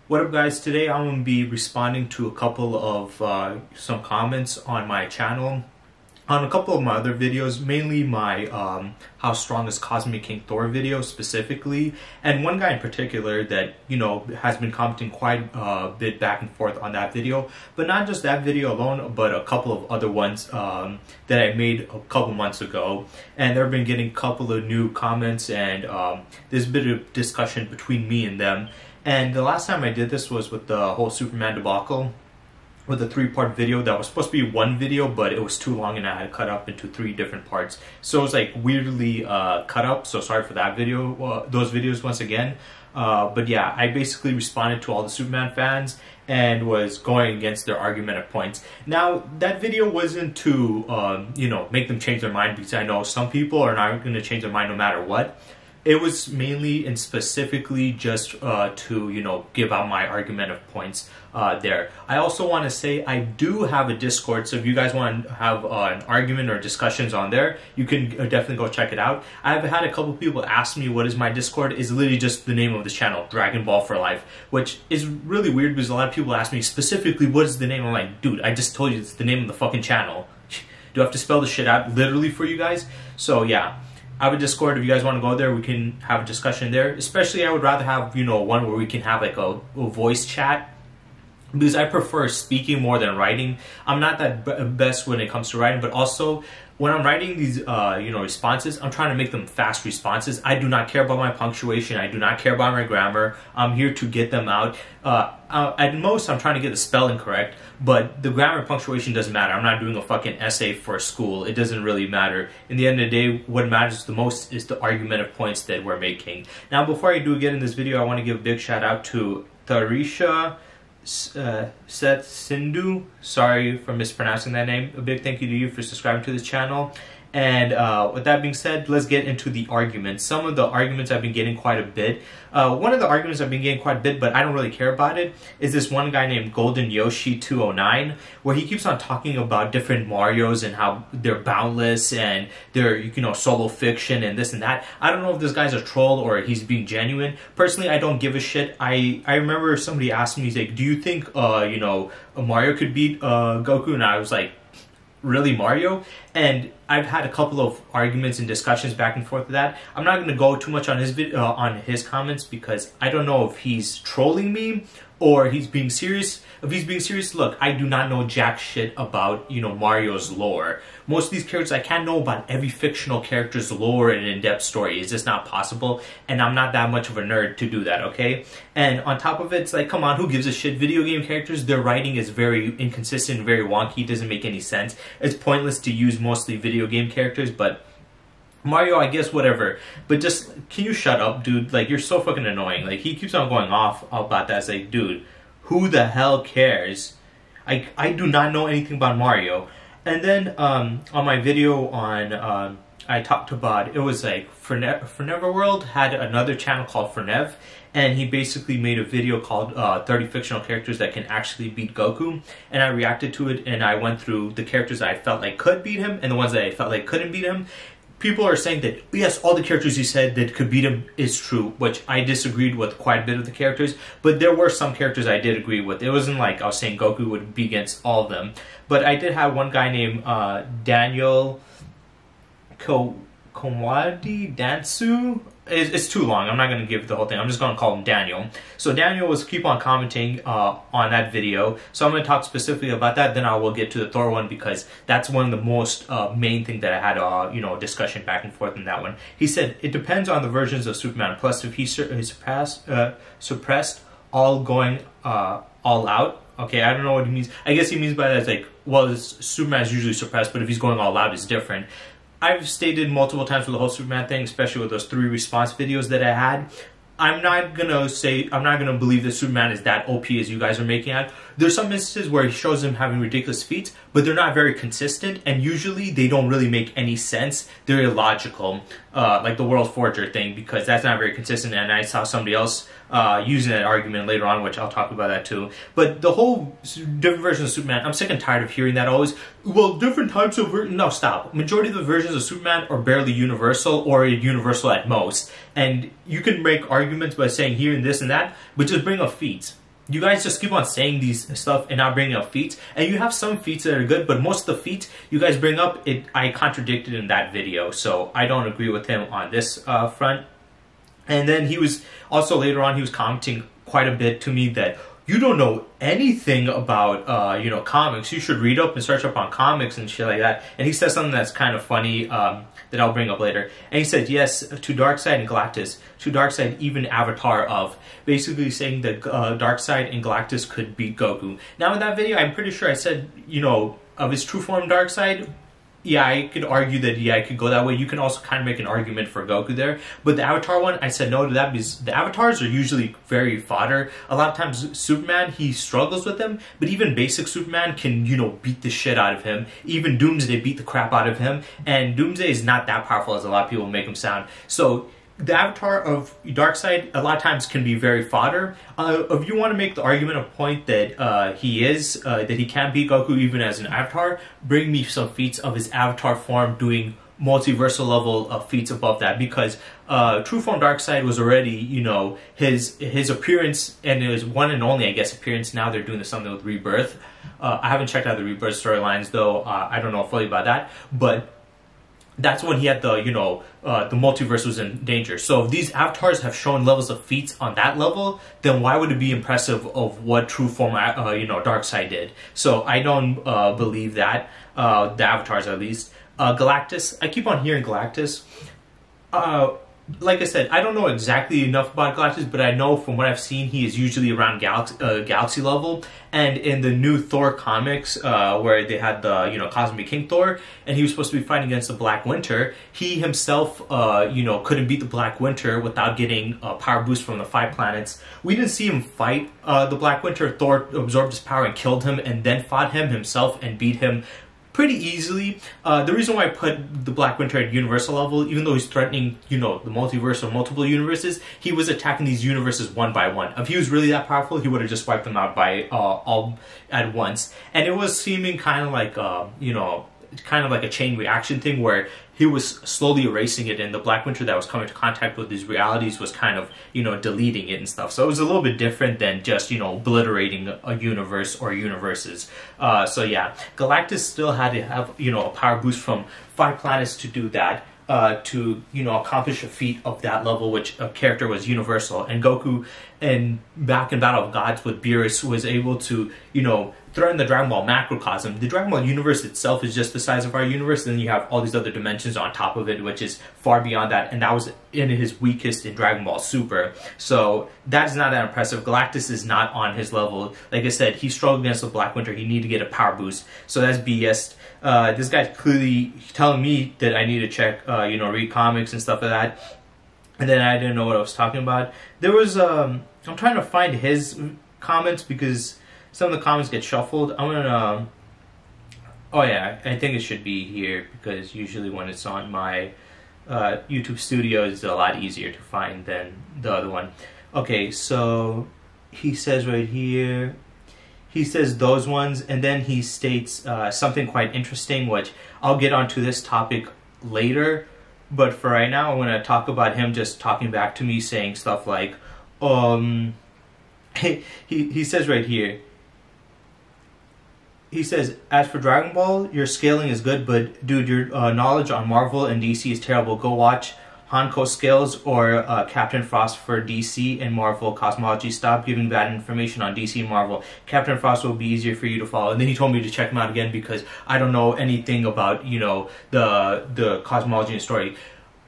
What up guys, today I'm going to be responding to a couple of some comments on my channel on a couple of my other videos, mainly my How Strong is Cosmic King Thor video specifically, and one guy in particular that, you know, has been commenting quite a bit back and forth on that video, but not just that video alone, but a couple of other ones that I made a couple months ago, and they've been getting a couple of new comments, and there's a bit of discussion between me and them. And the last time I did this was with the whole Superman debacle, with a 3-part video that was supposed to be one video, but it was too long and I had cut up into 3 different parts. So it was like weirdly cut up, so sorry for that video, those videos once again. But yeah, I basically responded to all the Superman fans and was going against their argumentative points. Now, that video wasn't to, you know, make them change their mind, because I know some people are not going to change their mind no matter what. It was mainly and specifically just to, you know, give out my argumentative points there. I also want to say I do have a Discord, so if you guys want to have an argument or discussions on there, you can definitely go check it out. I've had a couple people ask me what is my Discord. It's literally just the name of this channel, Dragon Ball for Life, which is really weird because a lot of people ask me specifically what is the name. I'm like, dude, I just told you it's the name of the fucking channel. Do I have to spell this shit out literally for you guys? So yeah. I have a Discord. If you guys want to go there, we can have a discussion there. Especially, I would rather have, you know, one where we can have like a voice chat, because I prefer speaking more than writing. I'm not that best when it comes to writing, but also when I'm writing these, you know, responses, I'm trying to make them fast responses. I do not care about my punctuation. I do not care about my grammar. I'm here to get them out. At most, I'm trying to get the spelling correct, but the grammar and punctuation doesn't matter. I'm not doing a fucking essay for school. It doesn't really matter. In the end of the day, what matters the most is the argumentative points that we're making. Now, before I do get in this video, I want to give a big shout out to Tarisha Seth Sindhu, sorry for mispronouncing that name. A big thank you to you for subscribing to this channel. And with that being said, let's get into the arguments. Some of the arguments I've been getting quite a bit. One of the arguments I've been getting quite a bit, but I don't really care about it, is this one guy named Golden Yoshi 209, where he keeps on talking about different Marios and how they're boundless and they're, you know, solo fiction and this and that. I don't know if this guy's a troll or he's being genuine. Personally, I don't give a shit. I remember somebody asked me, he's like, do you think, you know, Mario could beat Goku? And I was like, really, Mario? And I've had a couple of arguments and discussions back and forth with that. I'm not going to go too much on his comments, because I don't know if he's trolling me or he's being serious. If he's being serious, look, I do not know jack shit about, you know, Mario's lore. Most of these characters, I can't know about every fictional character's lore and in-depth story. It's just not possible, and I'm not that much of a nerd to do that, okay? And on top of it, it's like, come on, who gives a shit? Video game characters, their writing is very inconsistent, very wonky, it doesn't make any sense. It's pointless to use mostly video game characters, but Mario, I guess, whatever. But just, can you shut up, dude? Like, you're so fucking annoying. Like, he keeps on going off about that. It's like, dude, who the hell cares? I do not know anything about Mario. And then on my video on, I talked about, it was like, Forneverworld had another channel called Fornev, and he basically made a video called 30 fictional characters that can actually beat Goku, and I reacted to it, and I went through the characters that I felt like could beat him, and the ones that I felt like couldn't beat him. People are saying that, yes, all the characters you said that could beat him is true, which I disagreed with quite a bit of the characters, but there were some characters I did agree with. It wasn't like I was saying Goku would be against all of them. But I did have one guy named Daniel Komwadi Dansu. It's too long. I'm not going to give the whole thing. I'm just going to call him Daniel. So Daniel was keep on commenting on that video. So I'm going to talk specifically about that. Then I will get to the Thor one, because that's one of the most main thing that I had, you know, discussion back and forth in that one. He said, it depends on the versions of Superman. Plus, if he suppressed all going all out. Okay, I don't know what he means. I guess he means by that is like, well, Superman is usually suppressed, but if he's going all out, it's different. I've stated multiple times with the whole Superman thing, especially with those 3 response videos that I had, I'm not gonna believe that Superman is that OP as you guys are making out. There's some instances where he shows him having ridiculous feats, but they're not very consistent, and usually they don't really make any sense. They're illogical, like the World Forger thing, because that's not very consistent, and I saw somebody else using that argument later on, which I'll talk about that too. But the whole different versions of Superman, I'm sick and tired of hearing that always. Well, different types of no, stop. Majority of the versions of Superman are barely universal, or universal at most. And you can make arguments by saying here and this and that, but just bring up feats. you guys just keep on saying these stuff and not bringing up feats, and you have some feats that are good, but most of the feats you guys bring up, I contradicted in that video, so I don't agree with him on this front. And then he was also later on, he was commenting quite a bit to me that you don't know anything about you know, comics. You should read up and search up on comics and shit like that. And he said something that's kind of funny that I'll bring up later. And he said, yes, to Darkseid and Galactus, to Darkseid, even Avatar of, basically saying that Darkseid and Galactus could beat Goku. Now in that video, I'm pretty sure I said, you know, of his true form Darkseid, yeah, I could argue that, yeah, I could go that way. You can also kind of make an argument for Goku there. But the Avatar one, I said no to that because the Avatars are usually very fodder. A lot of times Superman, he struggles with them, but even basic Superman can, you know, beat the shit out of him. Even Doomsday beat the crap out of him. And Doomsday is not that powerful as a lot of people make him sound. So the Avatar of Darkseid a lot of times can be very fodder. If you want to make the argument a point that he can't beat Goku even as an Avatar, bring me some feats of his Avatar form doing multiversal level of feats above that, because true form Darkseid was already, you know, his appearance, and it was one and only, I guess, appearance. Now they're doing something with Rebirth. I haven't checked out the Rebirth storylines though. I don't know fully about that, but that's when he had the, you know, the multiverse was in danger. So if these avatars have shown levels of feats on that level, then why would it be impressive of what true form, you know, Darkseid did? So I don't believe that, the avatars at least. Galactus, I keep on hearing Galactus. Like I said, I don't know exactly enough about Galactus, but I know from what I've seen, he is usually around galaxy level. And in the new Thor comics, where they had the, you know, Cosmic King Thor, and he was supposed to be fighting against the Black Winter, he himself, you know, couldn't beat the Black Winter without getting a power boost from the 5 planets. We didn't see him fight the Black Winter. Thor absorbed his power and killed him, and then fought him himself and beat him pretty easily. The reason why I put the Black Winter at universal level, even though he's threatening, you know, the multiverse or multiple universes, he was attacking these universes one by one. If he was really that powerful, he would have just wiped them out by all at once. And it was seeming kind of like, you know, kind of like a chain reaction thing where he was slowly erasing it, and the Black Winter that was coming into contact with these realities was kind of, you know, deleting it and stuff. So it was a little bit different than just, you know, obliterating a universe or universes. So yeah, Galactus still had to have, you know, a power boost from 5 planets to do that. To, you know, accomplish a feat of that level, which a character was universal. And Goku, and back in Battle of Gods with Beerus, was able to, you know, threaten the Dragon Ball macrocosm. The Dragon Ball universe itself is just the size of our universe, and then you have all these other dimensions on top of it, which is far beyond that, and that was in his weakest in Dragon Ball Super. So that's not that impressive. Galactus is not on his level. Like I said, he struggled against the Black Winter. He needed to get a power boost. So that's BS. This guy's clearly telling me that I need to check, you know, read comics and stuff like that. And then I didn't know what I was talking about. There was, I'm trying to find his comments because some of the comments get shuffled. I'm gonna, oh yeah, I think it should be here because usually when it's on my YouTube studio, it's a lot easier to find than the other one. Okay, so he says right here, he says those ones, and then he states something quite interesting, which I'll get onto this topic later. But for right now, I'm going to talk about him just talking back to me, saying stuff like, he says right here, he says, as for Dragon Ball, your scaling is good, but dude, your knowledge on Marvel and DC is terrible. Go watch Hanko Scales or Captain Frost for DC and Marvel Cosmology. Stop giving bad information on DC and Marvel. Captain Frost will be easier for you to follow. And then he told me to check him out again because I don't know anything about, you know, the cosmology and story.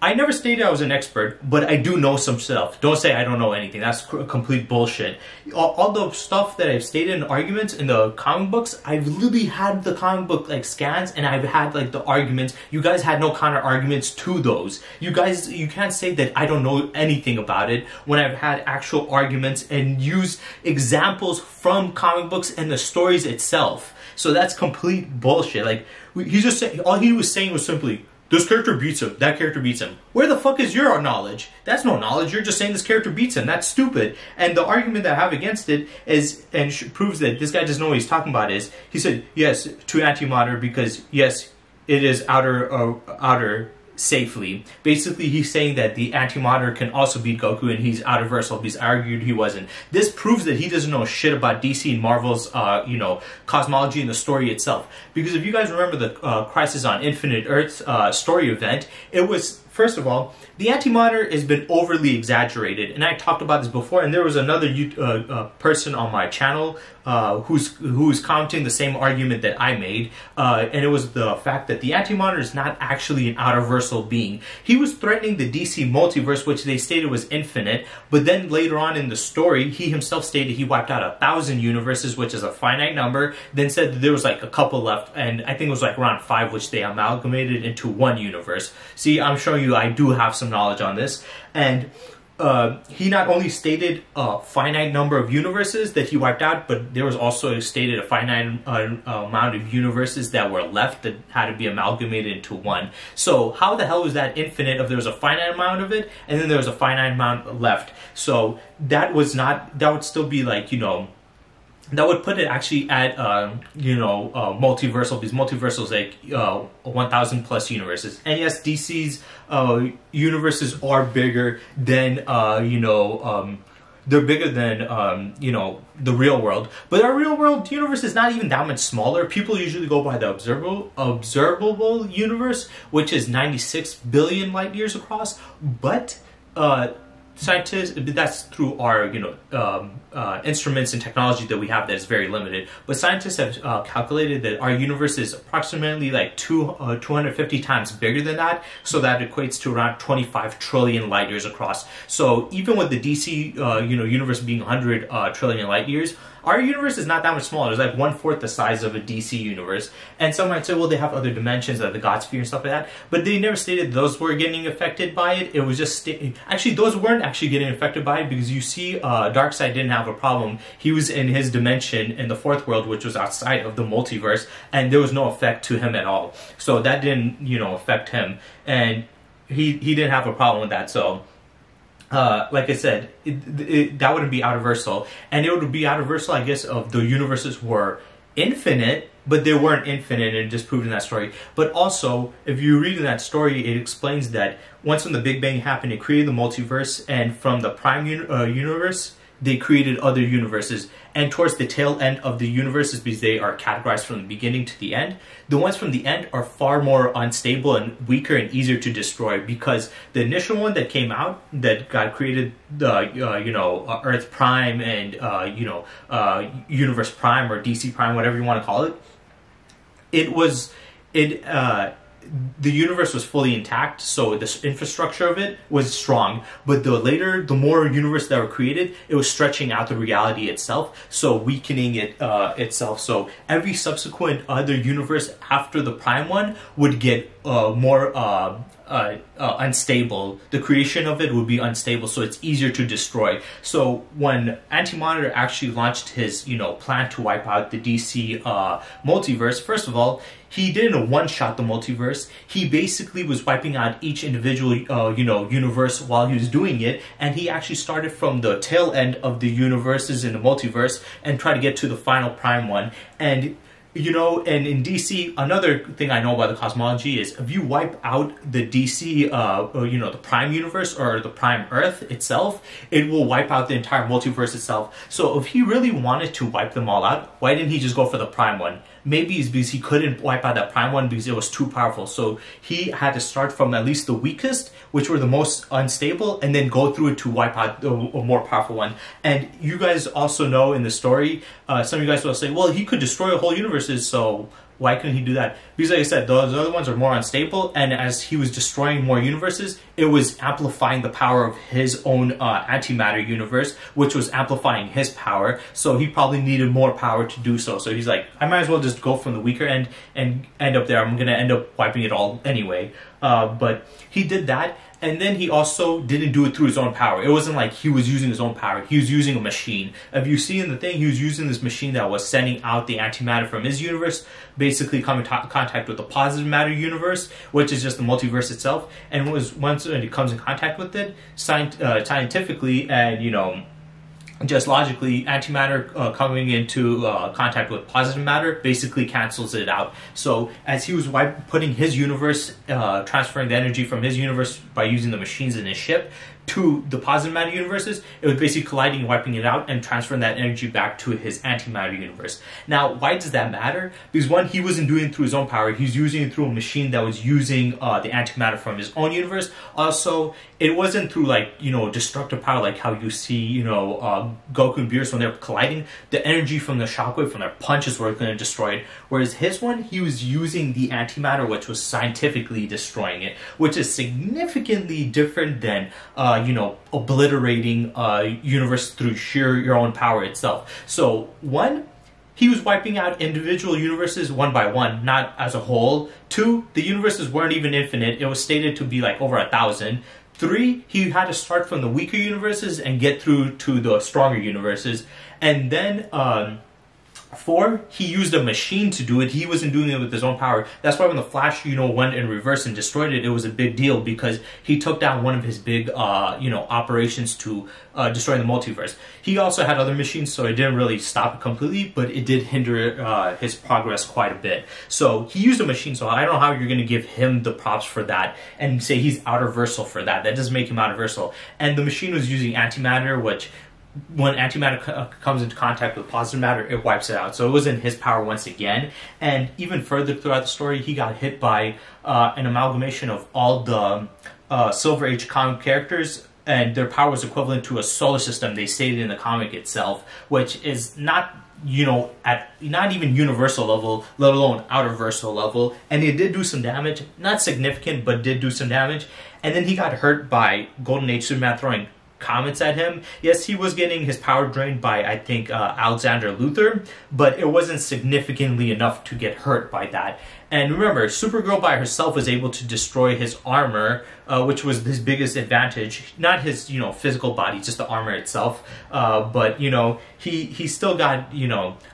I never stated I was an expert, but I do know some stuff. Don't say I don't know anything. That's complete bullshit. All the stuff that I've stated in arguments in the comic books, I've literally had the comic book like scans, and I've had like the arguments. You guys had no counter arguments to those. You guys, you can't say that I don't know anything about it when I've had actual arguments and used examples from comic books and the stories itself. So that's complete bullshit. Like, he's just saying, all he was saying was simply, this character beats him, that character beats him. Where the fuck is your knowledge? That's no knowledge. You're just saying this character beats him. That's stupid. And the argument that I have against it is, and proves that this guy doesn't know what he's talking about, is, he said, yes, to Antimatter, because yes, it is outer safely. Basically, he's saying that the Antimatter can also beat Goku, and he's out of Versal because I argued he wasn't. This proves that he doesn't know shit about DC and Marvel's, cosmology and the story itself. Because if you guys remember the Crisis on Infinite Earths story event, it was, first of all, the Antimatter has been overly exaggerated, and I talked about this before. And there was another person on my channel who's commenting the same argument that I made, and it was the fact that the Antimatter is not actually an outer-versal being. He was threatening the DC multiverse, which they stated was infinite, but then later on in the story, he himself stated he wiped out 1,000 universes, which is a finite number, then said that there was like a couple left, and I think it was like around 5, which they amalgamated into one universe. See, I'm showing you I do have some knowledge on this, and he not only stated a finite number of universes that he wiped out, but there was also stated a finite amount of universes that were left that had to be amalgamated into one. So how the hell was that infinite if there was a finite amount of it, and then there was a finite amount left? So that would still be like, that would put it actually at, multiversal, because multiversal is like 1,000 plus universes. And yes, DC's universes are bigger than, they're bigger than, the real world. But our real world universe is not even that much smaller. People usually go by the observable universe, which is 96 billion light years across. But, scientists, that's through our instruments and technology that we have that is very limited, but scientists have calculated that our universe is approximately like 250 times bigger than that, so that equates to around 25 trillion light years across. So even with the DC universe being 100 trillion light years, our universe is not that much smaller. It's like 1/4 the size of a DC universe. And some might say, well, they have other dimensions like the God Sphere and stuff like that, but they never stated those were getting affected by it. It was just actually, those weren't actually getting affected by it, because you see Darkseid didn't have a problem. He was in his dimension in the fourth world, which was outside of the multiverse, and there was no effect to him at all. So that didn't affect him, and he didn't have a problem with that. So like I said, that wouldn't be outer-versal, and it would be outer-versal, I guess, if the universes were infinite, but they weren't infinite, and just proved in that story. But also, if you read in that story, it explains that once when the Big Bang happened, it created the multiverse, and from the Prime universe, they created other universes. And towards the tail end of the universes, because they are categorized from the beginning to the end, the ones from the end are far more unstable and weaker and easier to destroy, because the initial one that came out, that God created, the Earth Prime and Universe Prime or DC Prime, whatever you want to call it, the universe was fully intact, so the infrastructure of it was strong. But the more universe that were created, it was stretching out the reality itself, so weakening it itself. So every subsequent other universe after the Prime one would get more unstable. The creation of it would be unstable, so it's easier to destroy. So when Antimatter actually launched his plan to wipe out the DC multiverse, first of all, he didn't one-shot the multiverse. He basically was wiping out each individual universe while he was doing it, and he actually started from the tail end of the universes in the multiverse and tried to get to the final Prime one. And and in DC, another thing I know about the cosmology is if you wipe out the DC, the Prime universe or the Prime Earth itself, it will wipe out the entire multiverse itself. So if he really wanted to wipe them all out, why didn't he just go for the Prime one? Maybe it's because he couldn't wipe out that Prime one because it was too powerful. So he had to start from at least the weakest, which were the most unstable, and then go through it to wipe out a more powerful one. And you guys also know in the story, some of you guys will say, well, he could destroy a whole universes, so why couldn't he do that? Because like I said, those other ones are more unstable, and as he was destroying more universes, it was amplifying the power of his own antimatter universe, which was amplifying his power, so he probably needed more power to do so. So he's like, I might as well just go from the weaker end and end up there. I'm going to end up wiping it all anyway. But he did that, and then he also didn't do it through his own power. It wasn't like he was using his own power. He was using a machine. If you see in the thing, he was using this machine that was sending out the antimatter from his universe, basically coming in contact with the positive matter universe, which is just the multiverse itself. And once it comes in contact with it, scientifically and, just logically, antimatter coming into contact with positive matter basically cancels it out. So as he was putting his universe, transferring the energy from his universe by using the machines in his ship to the positive matter universes, it was basically colliding and wiping it out and transferring that energy back to his antimatter universe. Now, why does that matter? Because one, he wasn't doing it through his own power. He was using it through a machine that was using the antimatter from his own universe. Also, it wasn't through destructive power like how you see, Goku and Beerus when they're colliding. The energy from the shockwave from their punches were going to destroy it. Whereas his one, he was using the antimatter, which was scientifically destroying it, which is significantly different than obliterating universe through sheer your own power itself. So one, he was wiping out individual universes one by one, not as a whole. Two, the universes weren't even infinite. It was stated to be like over 1,000. Three, he had to start from the weaker universes and get through to the stronger universes. And then four, he used a machine to do it. He wasn't doing it with his own power. That's why when the Flash, went in reverse and destroyed it, it was a big deal because he took down one of his big, operations to destroy the multiverse. He also had other machines, so it didn't really stop it completely, but it did hinder his progress quite a bit. So he used a machine, so I don't know how you're going to give him the props for that and say he's outer-versal for that. That doesn't make him outer-versal. And the machine was using antimatter, which when antimatter comes into contact with positive matter, it wipes it out. So it was in his power once again. And even further throughout the story, he got hit by an amalgamation of all the Silver Age comic characters, and their power was equivalent to a solar system, they stated in the comic itself, which is not at not even universal level, let alone outer-versal level. And it did do some damage, not significant, but did do some damage. And then he got hurt by Golden Age Superman throwing comments at him. Yes, he was getting his power drained by, I think, Alexander Luthor, but it wasn't significantly enough to get hurt by that. And remember, Supergirl by herself was able to destroy his armor, which was his biggest advantage. Not his, physical body, just the armor itself. But, he still got,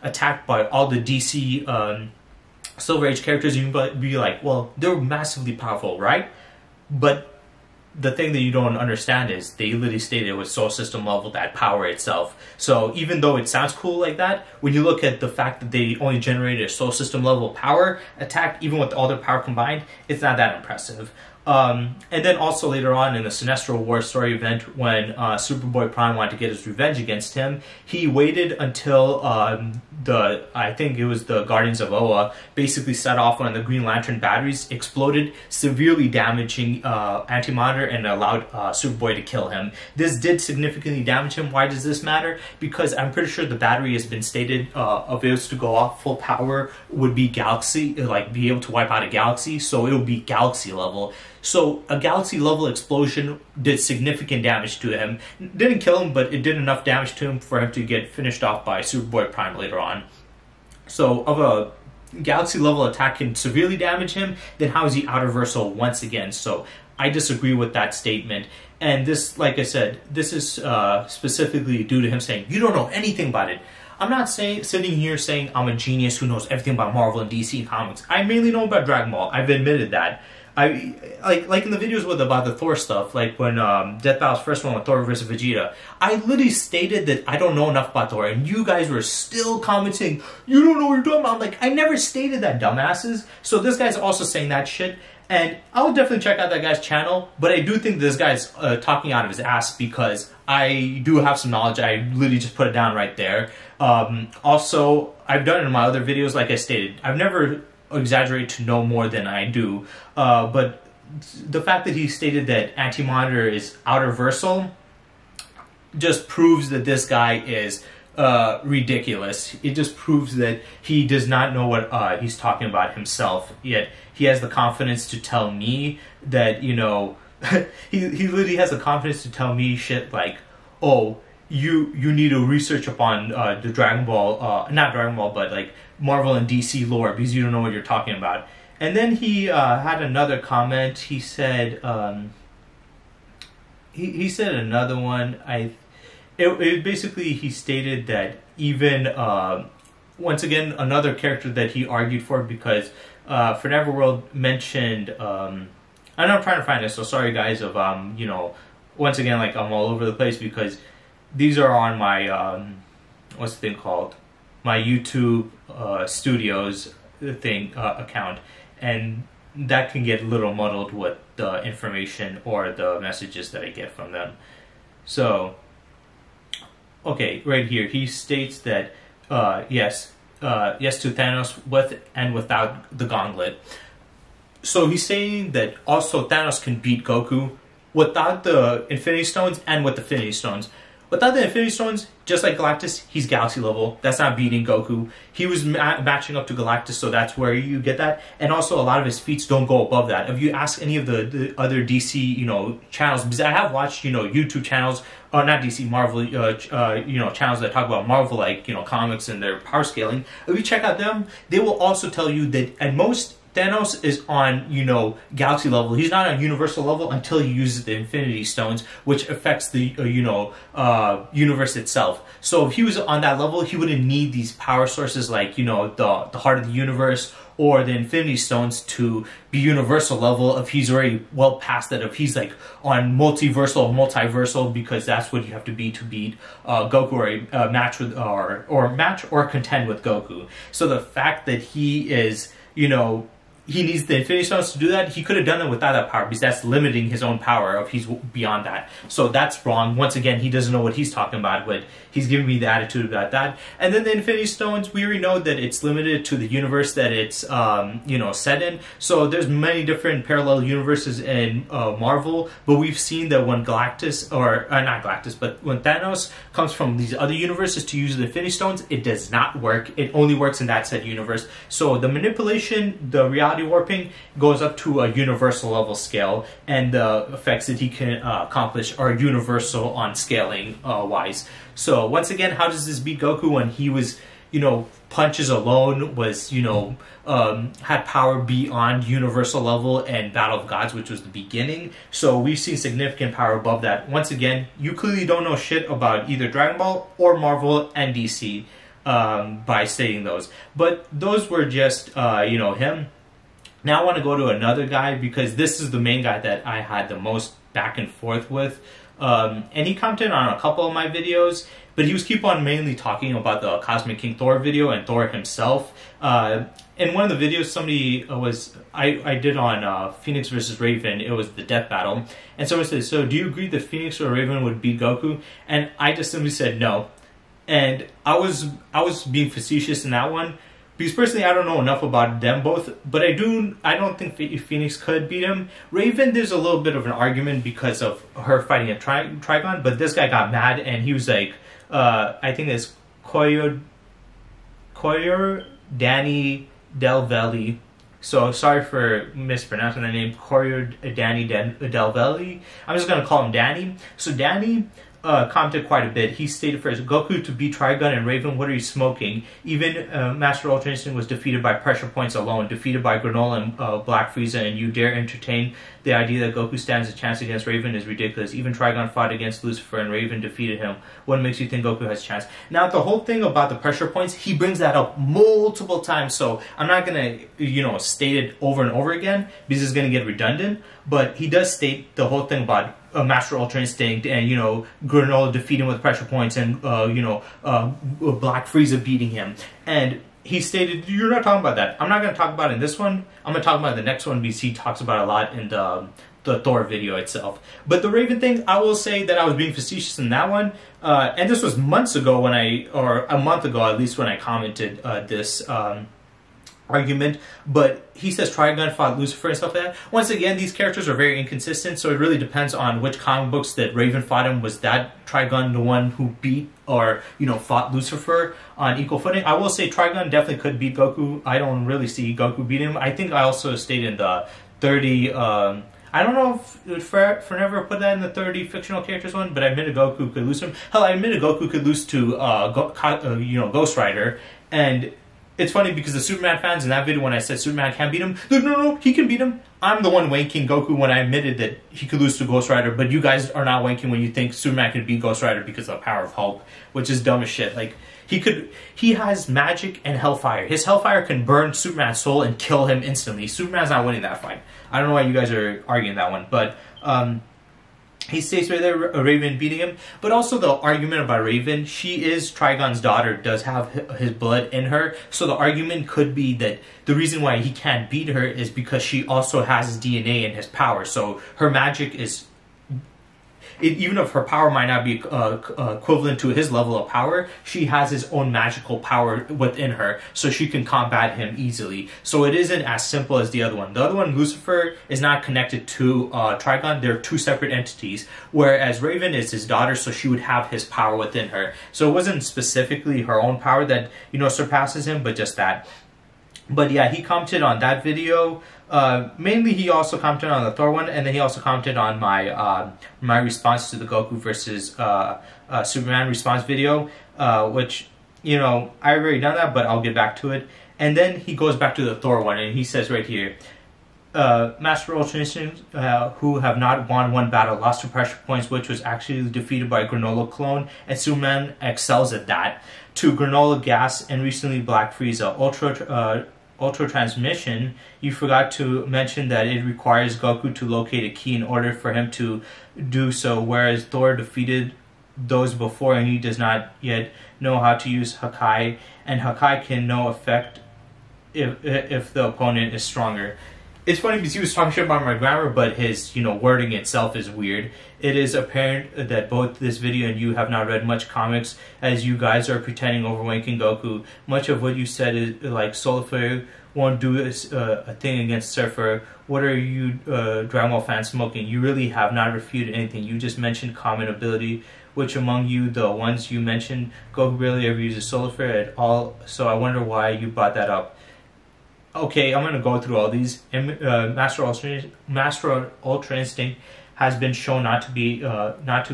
attacked by all the DC Silver Age characters. You can be like, well, they're massively powerful, right? But the thing that you don't understand is they literally stated it was solar system level, that power itself. So even though it sounds cool like that, when you look at the fact that they only generated a solar system level power attack, even with all their power combined, it's not that impressive. And then also later on in the Sinestro War story event, when Superboy Prime wanted to get his revenge against him, he waited until I think it was the Guardians of Oa, basically set off when the Green Lantern batteries exploded, severely damaging Antimatter, and allowed Superboy to kill him. This did significantly damage him. Why does this matter? Because I'm pretty sure the battery has been stated, if it was to go off full power, would be galaxy, be able to wipe out a galaxy, so it would be galaxy level. So a galaxy level explosion did significant damage to him. Didn't kill him, but it did enough damage to him for him to get finished off by Superboy Prime later on. So of a galaxy level attack can severely damage him, then how is he outer-versal once again? So I disagree with that statement. And this, like I said, this is specifically due to him saying, you don't know anything about it. I'm not sitting here saying I'm a genius who knows everything about Marvel and DC comics. I mainly know about Dragon Ball. I've admitted that. I like in the videos about the Thor stuff, like when Death Battle's first one with Thor vs. Vegeta, I literally stated that I don't know enough about Thor, and you guys were still commenting, you don't know what you're talking about. I'm like, I never stated that, dumbasses. So this guy's also saying that shit, and I'll definitely check out that guy's channel, but I do think this guy's talking out of his ass because I do have some knowledge. I literally just put it down right there. Also, I've done it in my other videos, like I stated. I've never exaggerate to know more than I do, but the fact that he stated that Antimatter is outer-versal just proves that this guy is ridiculous. It just proves that he does not know what he's talking about himself, yet he has the confidence to tell me that, he literally has the confidence to tell me shit like, oh, you need to research upon the Dragon Ball, not Dragon Ball, but like Marvel and DC lore because you don't know what you're talking about. And then he had another comment. He said, he said another one. It basically, he stated that even, once again, another character that he argued for because Forever World mentioned, I'm trying to find this, so sorry guys of, once again, like I'm all over the place because these are on my what's the thing called, my YouTube Studios thing account, and that can get a little muddled with the information or the messages that I get from them. So, okay, right here he states that yes to Thanos with and without the gauntlet. So he's saying that also Thanos can beat Goku without the Infinity Stones and with the Infinity Stones. Without the Infinity Stones, just like Galactus, he's galaxy level. That's not beating Goku. He was matching up to Galactus, so that's where you get that. And also, a lot of his feats don't go above that. If you ask any of the other DC, channels, because I have watched, YouTube channels, not DC, Marvel, channels that talk about Marvel, like, comics and their power scaling. If you check out them, they will also tell you that at most, Thanos is on, galaxy level. He's not on universal level until he uses the Infinity Stones, which affects the, universe itself. So if he was on that level, he wouldn't need these power sources like, the heart of the universe or the Infinity Stones to be universal level if he's already well past that, if he's like on multiversal, because that's what you have to beat Goku, or match with, or match or contend with Goku. So the fact that he is, he needs the Infinity Stones to do that. He could have done it without that power, because that's limiting his own power if he's beyond that. So that's wrong. Once again, he doesn't know what he's talking about, but he's giving me the attitude about that. And then the Infinity Stones, we already know that it's limited to the universe that it's set in. So there's many different parallel universes in Marvel, but we've seen that when Galactus, or not Galactus, but when Thanos comes from these other universes to use the Infinity Stones, it does not work. It only works in that said universe. So the manipulation, the reality warping, goes up to a universal level scale, and the effects that he can accomplish are universal on scaling wise. So once again, how does this beat Goku when he was, punches alone was, had power beyond universal level and Battle of Gods, which was the beginning. So we've seen significant power above that. Once again, you clearly don't know shit about either Dragon Ball or Marvel and DC by stating those. But those were just, him. Now I want to go to another guy, because this is the main guy that I had the most back and forth with. And he commented on a couple of my videos, but he was keep on mainly talking about the Cosmic King Thor video and Thor himself. In one of the videos somebody I did on Phoenix versus Raven, it was the death battle. And someone said, so do you agree that Phoenix or Raven would beat Goku? And I just simply said no. And I was being facetious in that one, because personally I don't know enough about them both, but I don't think Phoenix could beat him. Raven, there's a little bit of an argument because of her fighting a Trigon, but this guy got mad and he was like, I think it's Koyo Danny Delvelli. So sorry for mispronouncing the name, Koyo Danny Delvelli. I'm just gonna call him Danny. So Danny commented quite a bit. He stated first, Goku to beat Trigun and Raven, what are you smoking? Even Master Ultra Instinct was defeated by pressure points alone, defeated by Granola and Black Frieza, and you dare entertain the idea that Goku stands a chance against Raven is ridiculous. Even Trigon fought against Lucifer and Raven defeated him. What makes you think Goku has a chance? Now, the whole thing about the pressure points, he brings that up multiple times, so I'm not going to, state it over and over again, because it's going to get redundant, but he does state the whole thing about Master Ultra Instinct and, Granola defeating with pressure points and, Black Frieza beating him. And he stated, you're not talking about that. I'm not going to talk about it in this one. I'm going to talk about the next one, because he talks about it a lot in the Thor video itself. But the Raven thing, I will say that I was being facetious in that one. And this was months ago or a month ago at least, when I commented this argument, but he says Trigun fought Lucifer and stuff like that. Once again, these characters are very inconsistent, so it really depends on which comic books that Raven fought him. Was that Trigun the one who beat or, fought Lucifer on equal footing? I will say Trigun definitely could beat Goku. I don't really see Goku beating him. I think I also stated in the 30, I don't know if Forever put that in the 30 fictional characters one, but I admitted Goku could lose him. Hell, I admitted Goku could lose to, Ghost Rider, and it's funny because the Superman fans in that video, when I said Superman can't beat him, they're like, no, he can beat him. I'm the one wanking Goku when I admitted that he could lose to Ghost Rider, but you guys are not wanking when you think Superman could beat Ghost Rider because of the power of Hulk, which is dumb as shit. Like, he has magic and Hellfire. His Hellfire can burn Superman's soul and kill him instantly. Superman's not winning that fight. I don't know why you guys are arguing that one, but he states right there, Raven beating him. But also the argument about Raven, she is Trigon's daughter, does have his blood in her. So the argument could be that the reason why he can't beat her is because she also has his DNA and his power. So her magic is... even if her power might not be equivalent to his level of power, she has his own magical power within her, so she can combat him easily. So it isn't as simple as the other one. The other one, Lucifer, is not connected to Trigon. They're two separate entities, whereas Raven is his daughter, so she would have his power within her. So it wasn't specifically her own power that, you know, surpasses him, but just that. But yeah, he commented on that video. Mainly, he also commented on the Thor one, and then he also commented on my my response to the Goku versus Superman response video, which, you know, I already done that, but I'll get back to it. And then he goes back to the Thor one, and he says right here, Master Ultra Instinct, who have not won one battle, lost 2 pressure points, which was actually defeated by a Granola clone, and Superman excels at that. To Granola Gas and recently Black Frieza. Ultra Transmission, you forgot to mention that it requires Goku to locate a key in order for him to do so, whereas Thor defeated those before and he does not yet know how to use Hakai, and Hakai can no effect if the opponent is stronger. It's funny because he was talking shit about my grammar, but his, you know, wording itself is weird. It is apparent that both this video and you have not read much comics, as you guys are pretending overwanking Goku. Much of what you said is like Solar won't do a thing against Surfer. What are you Dragon Ball fans smoking? You really have not refuted anything. You just mentioned common ability, which among you, the ones you mentioned, Goku barely ever uses Solar at all, so I wonder why you brought that up. Okay, I'm going to go through all these. Master Ultra Instinct has been shown not to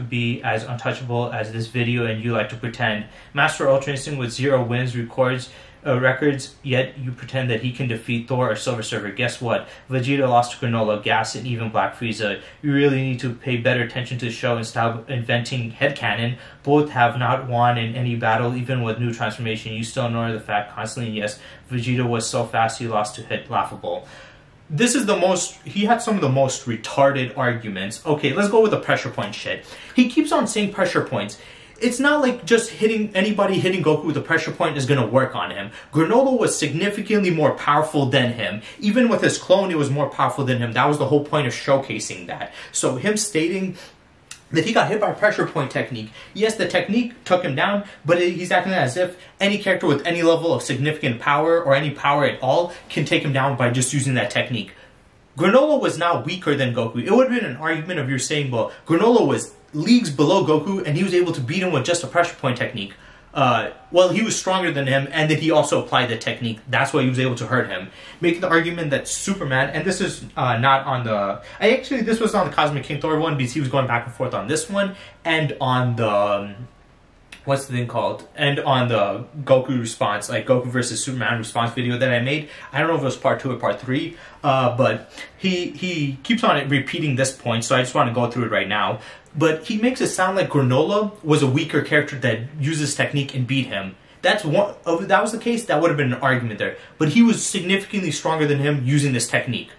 be as untouchable as this video, and you like to pretend. Master Ultra Instinct with 0 wins records, yet you pretend that he can defeat Thor or Silver Surfer. Guess what? Vegeta lost to Granola, Gas, and even Black Frieza. You really need to pay better attention to the show and stop inventing headcanon. Both have not won in any battle, even with new transformation. You still ignore the fact constantly. Yes, Vegeta was so fast he lost to Hit Laughable. This is the most... He had some of the most retarded arguments. Okay, let's go with the pressure point shit. He keeps on saying pressure points. It's not like just hitting Goku with a pressure point is going to work on him. Granola was significantly more powerful than him. Even with his clone, it was more powerful than him. That was the whole point of showcasing that. So him stating that he got hit by a pressure point technique. Yes, the technique took him down, but he's acting as if any character with any level of significant power or any power at all can take him down by just using that technique. Granola was now weaker than Goku. It would have been an argument if you're saying, well, Granola was leagues below Goku and he was able to beat him with just a pressure point technique. Well, he was stronger than him, and then he also applied the technique. That's why he was able to hurt him. Making the argument that Superman, and this is not on the... this was on the Cosmic King Thor one, because he was going back and forth on this one, and on the... what's the thing called? And on the Goku response, like Goku versus Superman response video that I made. I don't know if it was part 2 or part 3, but he keeps on repeating this point, so I just want to go through it right now. But he makes it sound like Granola was a weaker character that uses technique and beat him. That's one. If that was the case, that would have been an argument there. But he was significantly stronger than him using this technique.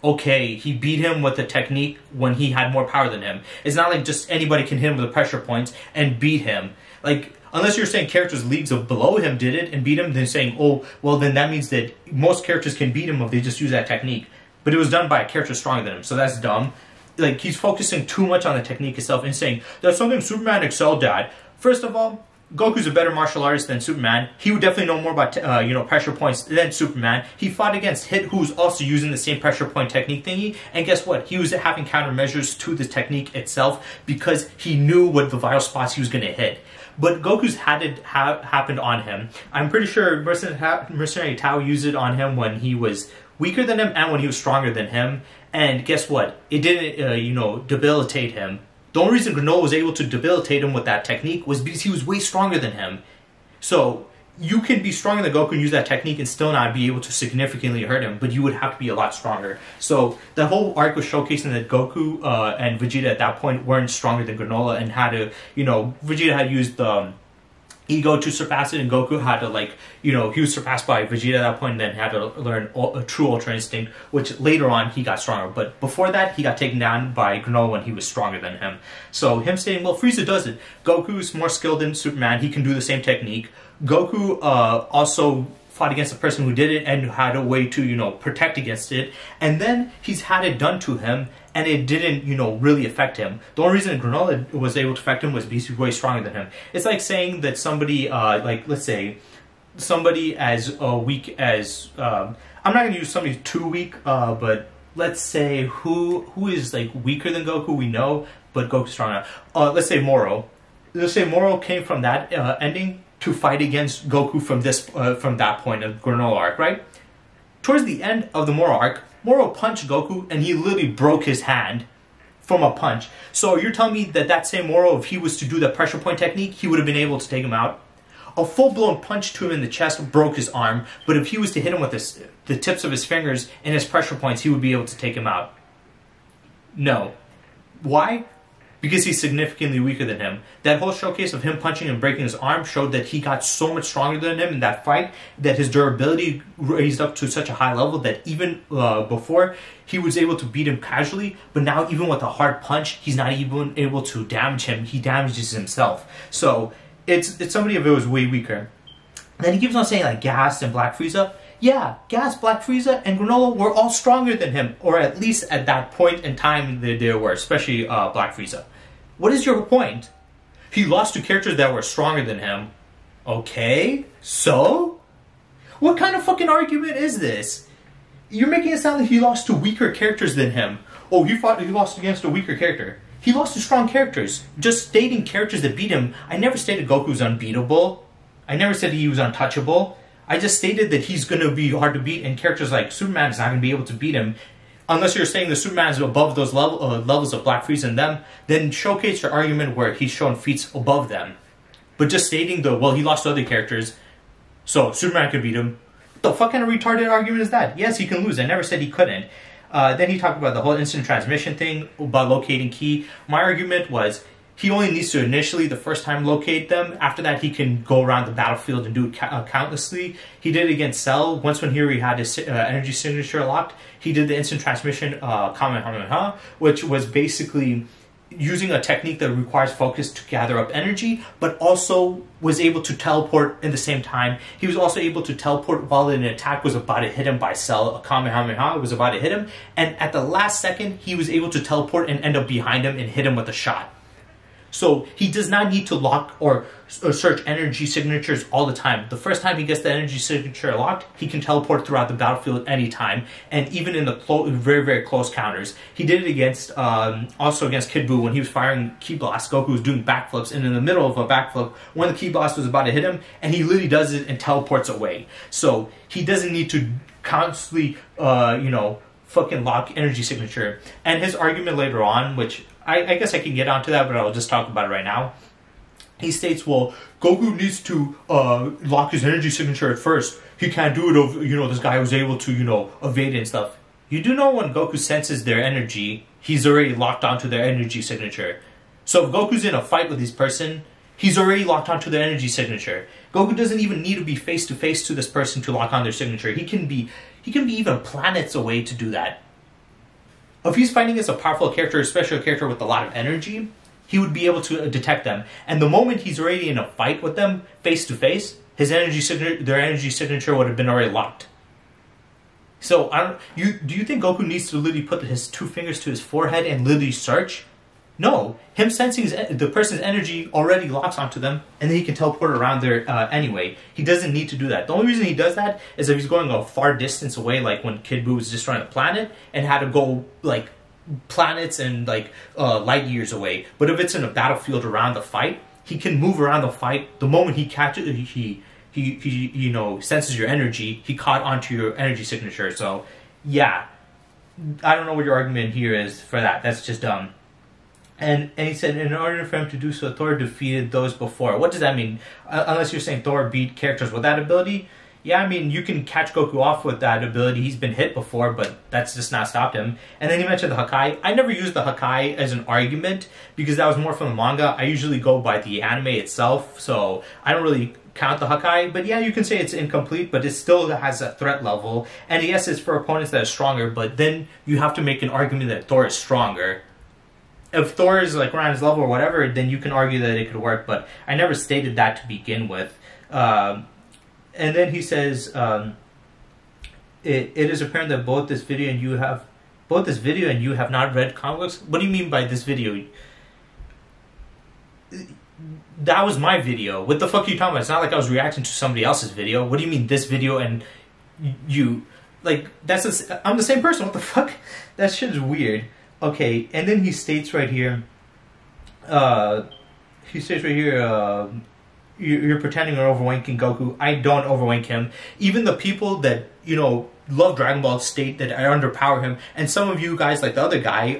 Okay, he beat him with the technique when he had more power than him. It's not like just anybody can hit him with the pressure points and beat him. Like, unless you're saying characters leagues of below him did it and beat him, then saying, oh, well, then that means that most characters can beat him if they just use that technique. But it was done by a character stronger than him, so that's dumb. Like, he's focusing too much on the technique itself and saying, that's something Superman excelled at. First of all, Goku's a better martial artist than Superman. He would definitely know more about, pressure points than Superman. He fought against Hit, who's also using the same pressure point technique thingy. And guess what? He was having countermeasures to the technique itself because he knew what the vital spots he was going to hit. But Goku's had it happened on him. I'm pretty sure Mercenary Tao used it on him when he was weaker than him and when he was stronger than him. And guess what? It didn't, debilitate him. The only reason Granola was able to debilitate him with that technique was because he was way stronger than him. So, you can be stronger than Goku and use that technique and still not be able to significantly hurt him, but you would have to be a lot stronger. So, the whole arc was showcasing that Goku and Vegeta at that point weren't stronger than Granola and had to, Vegeta had used the he go to surpass it, and Goku had to, like, you know, he was surpassed by Vegeta at that point, and then had to learn a true Ultra Instinct, which later on he got stronger. But before that, he got taken down by Granolah when he was stronger than him. So him saying, well, Frieza does it. Goku's more skilled than Superman. He can do the same technique. Goku also fought against the person who did it and had a way to, you know, protect against it. And then he's had it done to him, and it didn't, you know, really affect him. The only reason Granolah was able to affect him was because he was way stronger than him. It's like saying that somebody, like, let's say, somebody as weak as, I'm not going to use somebody too weak, but let's say who is, like, weaker than Goku, we know, but Goku's stronger. Let's say Moro. Let's say Moro came from that ending to fight against Goku from that point of Granolah arc, right? Towards the end of the Moro arc, Moro punched Goku, and he literally broke his hand from a punch. So you're telling me that that same Moro, if he was to do the pressure point technique, he would have been able to take him out? A full-blown punch to him in the chest broke his arm, but if he was to hit him with the tips of his fingers and his pressure points, he would be able to take him out. No. Why? Because he's significantly weaker than him. That whole showcase of him punching and breaking his arm showed that he got so much stronger than him in that fight, that his durability raised up to such a high level that even before, he was able to beat him casually, but now even with a hard punch, he's not even able to damage him. He damages himself. So it's somebody if it was way weaker. Then he keeps on saying, like, Gas and Black Frieza. Yeah, Gas, Black Frieza, and Granolah were all stronger than him, or at least at that point in time they were, especially Black Frieza. What is your point? He lost to characters that were stronger than him. Okay, so? What kind of fucking argument is this? You're making it sound like he lost to weaker characters than him. Oh, he lost against a weaker character. He lost to strong characters. Just stating characters that beat him. I never stated Goku's unbeatable. I never said he was untouchable. I just stated that he's going to be hard to beat, and characters like Superman is not going to be able to beat him. Unless you're saying the Superman is above those levels of Black Frieza and them, then showcase your argument where he's shown feats above them. But just stating well, he lost to other characters, so Superman could beat him. What the fuck kind of retarded argument is that? Yes, he can lose. I never said he couldn't. Then he talked about the whole instant transmission thing, about locating Ki. My argument was, he only needs to initially, the first time, locate them. After that, he can go around the battlefield and do it countlessly. He did it against Cell. Once when he had his energy signature locked, he did the instant transmission Kamehameha, which was basically using a technique that requires focus to gather up energy, but also was able to teleport in the same time. He was also able to teleport while an attack was about to hit him by Cell. A Kamehameha was about to hit him, and at the last second, he was able to teleport and end up behind him and hit him with a shot. So he does not need to lock or search energy signatures all the time. The first time he gets the energy signature locked, he can teleport throughout the battlefield anytime, and even in the very, very close counters. He did it against also against Kid Buu when he was firing Ki Blast. Goku was doing backflips, and in the middle of a backflip, one of the Ki Blasts was about to hit him, and he literally does it and teleports away. So he doesn't need to constantly, fucking lock energy signature. And his argument later on, which I guess I can get onto that, but I'll just talk about it right now. He states, well, Goku needs to lock his energy signature at first. He can't do it over, this guy was able to, evade it and stuff. You do know when Goku senses their energy, he's already locked onto their energy signature. So if Goku's in a fight with this person, he's already locked onto their energy signature. Goku doesn't even need to be face-to-face to this person to lock on their signature. He can be even planets away to do that. If he's fighting against a powerful character, especially a character with a lot of energy, he would be able to detect them. And the moment he's already in a fight with them, face-to-face, their energy signature would have been already locked. So, do you think Goku needs to literally put his two fingers to his forehead and literally search? No. Him sensing the person's energy already locks onto them, and then he can teleport around there anyway. He doesn't need to do that. The only reason he does that is if he's going a far distance away, like when Kid Buu was destroying a planet and had to go, like, planets and, like, light years away. But if it's in a battlefield around the fight, he can move around the fight. The moment he catches, he senses your energy, he caught onto your energy signature. So, yeah. I don't know what your argument here is for that. That's just dumb. And he said, in order for him to do so, Thor defeated those before. What does that mean? Unless you're saying Thor beat characters with that ability. yeah, I mean, you can catch Goku off with that ability. He's been hit before, but that's just not stopped him. And then he mentioned the Hakai. I never used the Hakai as an argument because that was more from the manga. I usually go by the anime itself, so I don't really count the Hakai. But yeah, you can say it's incomplete, but it still has a threat level. And yes, it's for opponents that are stronger, but then you have to make an argument that Thor is stronger. If Thor is like around his level or whatever, then you can argue that it could work, but I never stated that to begin with. And then he says, it is apparent that both this video and you have not read comic books. What do you mean by this video? That was my video. What the fuck are you talking about? It's not like I was reacting to somebody else's video. What do you mean this video and you? Like, I'm the same person. What the fuck? That shit is weird. Okay, and then he states right here, you're pretending you're overwanking Goku. I don't overwank him. Even the people that, you know, love Dragon Ball state that I underpower him. And some of you guys, like the other guy,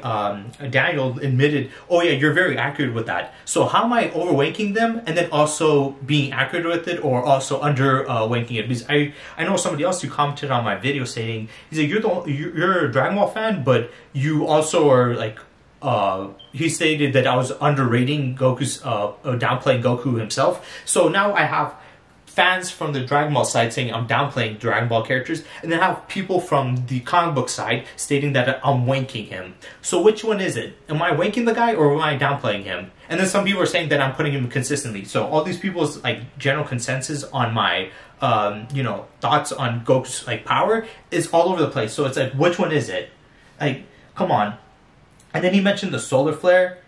Daniel, admitted, oh yeah, you're very accurate with that. So how am I overwanking them and then also being accurate with it, or also underwanking it? Because I know somebody else who commented on my video saying, he's like, you're a Dragon Ball fan, but you also are like, he stated that I was underrating Goku's, downplaying Goku himself. So now I have fans from the Dragon Ball side saying I'm downplaying Dragon Ball characters, and then I have people from the comic book side stating that I'm wanking him. So which one is it? Am I wanking the guy or am I downplaying him? And then some people are saying that I'm putting him consistently. So all these people's like general consensus on my you know, thoughts on Goku's like power is all over the place. So it's like, which one is it? Like, come on. And then he mentioned the solar flare.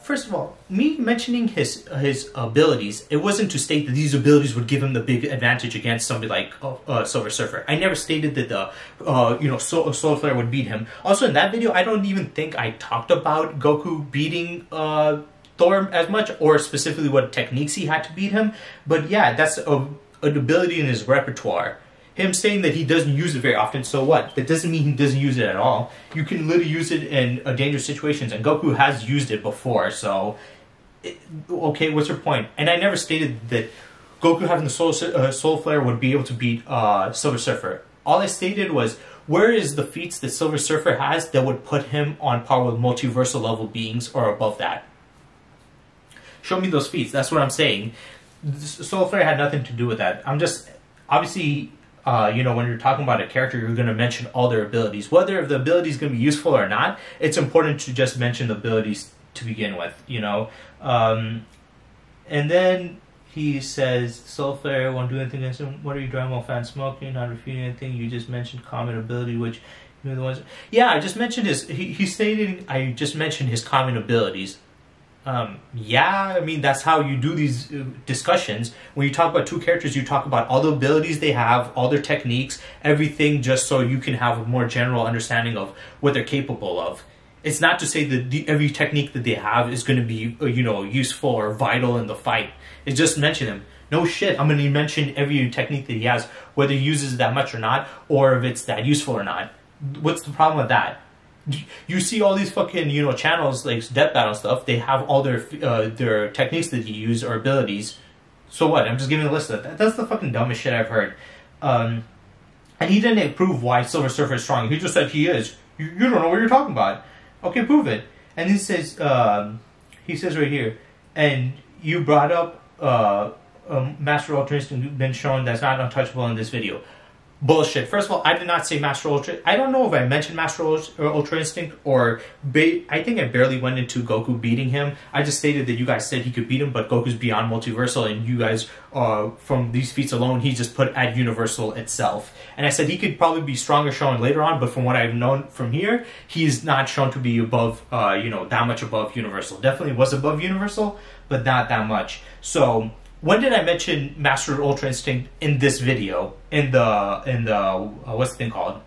First of all, me mentioning his abilities, it wasn't to state that these abilities would give him the big advantage against somebody like Silver Surfer. I never stated that the solar flare would beat him. Also, in that video, I don't even think I talked about Goku beating Thor as much, or specifically what techniques he had to beat him. But yeah, that's an ability in his repertoire. Him saying that he doesn't use it very often, so what? That doesn't mean he doesn't use it at all. You can literally use it in dangerous situations, and Goku has used it before, so... okay, what's your point? And I never stated that Goku having the Soul Flare would be able to beat Silver Surfer. All I stated was, where is the feats that Silver Surfer has that would put him on par with multiversal level beings or above that? Show me those feats, that's what I'm saying. Soul Flare had nothing to do with that. I'm just... obviously... you know, when you're talking about a character, you're going to mention all their abilities. Whether the ability is going to be useful or not, it's important to just mention the abilities to begin with, you know. And then he says, Soul Flare won't do anything against him. What are you Dragon Ball fans smoking? Not refuting anything. You just mentioned common ability, which you're the ones... Yeah, I just mentioned his... He stated I just mentioned his common abilities. Yeah, I mean, that's how you do these discussions. When you talk about two characters, you talk about all the abilities they have, all their techniques, everything, just so you can have a more general understanding of what they're capable of. It's not to say that every technique that they have is going to be, you know, useful or vital in the fight. It's just mention them. No shit, I'm going to mention every technique that he has, whether he uses it that much or not, or if it's that useful or not. What's the problem with that? You see all these fucking, you know, channels like Death Battle stuff, they have all their techniques that you use or abilities. So what? I'm just giving a list of that. That's the fucking dumbest shit I've heard. And he didn't prove why Silver Surfer is strong. He just said he is. You don't know what you're talking about. Okay, prove it. And he says right here, and you brought up Master Ultra Instinct been shown that's not untouchable in this video. Bullshit. First of all, I did not say Master Ultra. I don't know if I mentioned Master Ultra Instinct or... I think I barely went into Goku beating him. I just stated that you guys said he could beat him, but Goku's beyond multiversal, and you guys, from these feats alone, he just put at universal itself. And I said he could probably be stronger shown later on, but from what I've known from here, he's not shown to be above, you know, that much above universal. Definitely was above universal, but not that much. So... when did I mention Master Ultra Instinct in this video? In the what's the thing called?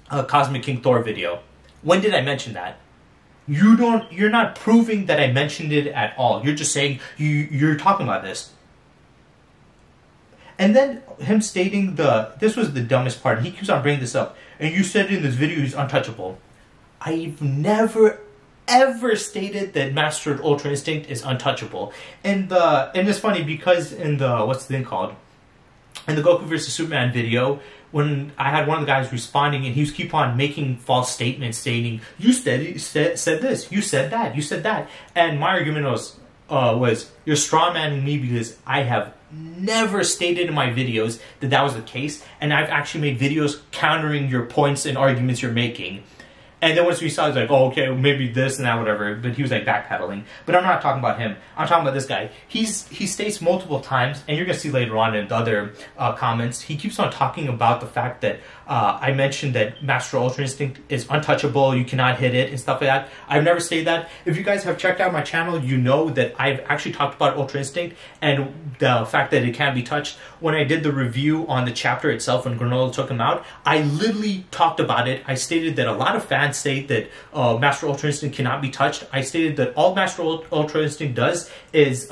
Cosmic King Thor video. When did I mention that? You're not proving that I mentioned it at all. You're just saying you're talking about this. And then him stating this was the dumbest part. He keeps on bringing this up. And you said in this video he's untouchable. I've never ever stated that Master Ultra Instinct is untouchable. And it's funny because in the what's the thing called? in the Goku vs. Superman video, when I had one of the guys responding, and he was keep on making false statements, stating, "You said this, you said that, you said that," and my argument was you're strawmanning me because I have never stated in my videos that that was the case, and I've actually made videos countering your points and arguments you're making. And then once we saw, he was like, "Oh, okay, maybe this and that, whatever." But he was like backpedaling. But I'm not talking about him. I'm talking about this guy. He states multiple times, and you're gonna see later on in the other comments. He keeps on talking about the fact that I mentioned that Master Ultra Instinct is untouchable. You cannot hit it and stuff like that. I've never stated that. If you guys have checked out my channel, you know that I've actually talked about Ultra Instinct and the fact that it can't be touched. When I did the review on the chapter itself, when Granola took him out, I literally talked about it. I stated that a lot of fans state that Master Ultra Instinct cannot be touched. I stated that all Master Ultra Instinct does is,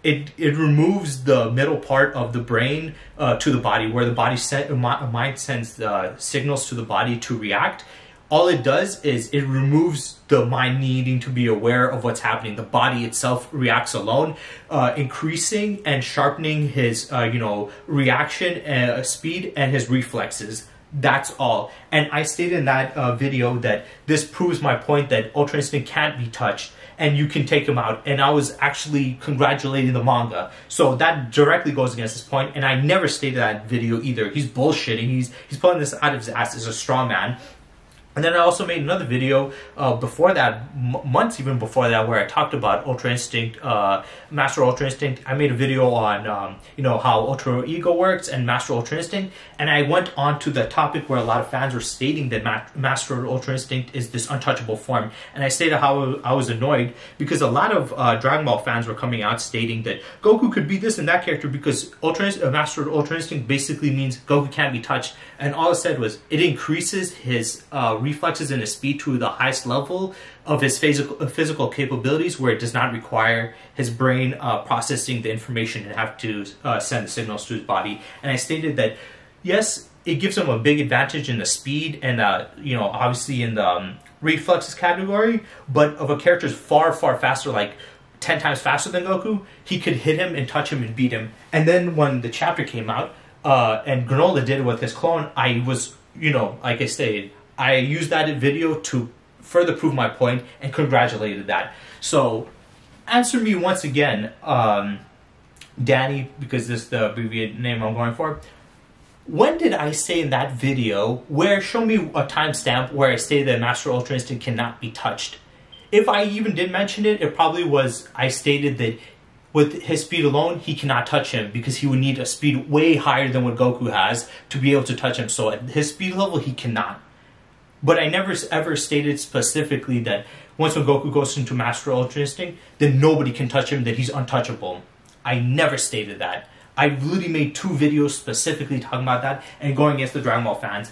it removes the middle part of the brain to the body, where the mind sends signals to the body to react. All it does is it removes the mind needing to be aware of what's happening. The body itself reacts alone, increasing and sharpening his, reaction speed and his reflexes. That's all. And I stated in that video that this proves my point that Ultra Instinct can't be touched and you can take him out. And I was actually congratulating the manga. So that directly goes against this point, and I never stated that video either. He's bullshitting. He's pulling this out of his ass as a straw man. And then I also made another video before that, months even before that, where I talked about Ultra Instinct, Master Ultra Instinct. I made a video on, how Ultra Ego works and Master Ultra Instinct. And I went on to the topic where a lot of fans were stating that Master Ultra Instinct is this untouchable form. And I stated how I was annoyed because a lot of Dragon Ball fans were coming out stating that Goku could be this and that character because Master Ultra Instinct basically means Goku can't be touched. And all it said was it increases his reflexes and his speed to the highest level of his physical capabilities, where it does not require his brain processing the information and have to send the signals to his body. And I stated that yes, it gives him a big advantage in the speed and obviously in the reflexes category, but of a character's far faster, like 10 times faster than Goku, he could hit him and touch him and beat him. And then when the chapter came out, and Granola did it with his clone, I was, like I stated, I used that video to further prove my point and congratulated that. So, answer me once again, Danny, because this is the abbreviated name I'm going for. When did I say in that video, show me a timestamp where I stated that Master Ultra Instinct cannot be touched? If I even did mention it, it probably was, I stated that with his speed alone, he cannot touch him because he would need a speed way higher than what Goku has to be able to touch him. So at his speed level, he cannot. But I never ever stated specifically that once when Goku goes into Master Ultra Instinct, then nobody can touch him, that he's untouchable. I never stated that. I literally made 2 videos specifically talking about that and going against the Dragon Ball fans.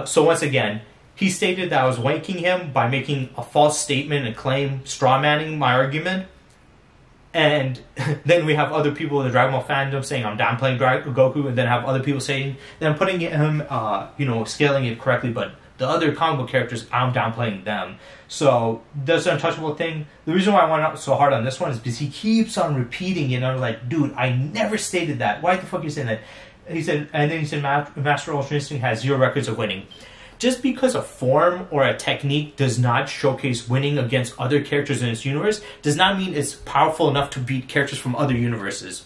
So once again, he stated that I was wanking him by making a false statement and claim, strawmanning my argument. And then we have other people in the Dragon Ball fandom saying I'm downplaying Goku, and then have other people saying that I'm putting him, scaling it correctly, but the other comic book characters, I'm downplaying them. So, this untouchable thing, the reason why I went so hard on this one is because he keeps on repeating it, and I'm like, dude, I never stated that. Why the fuck are you saying that? He said, and then he said, Master Ultra Instinct has 0 records of winning. Just because a form or a technique does not showcase winning against other characters in its universe, does not mean it's powerful enough to beat characters from other universes.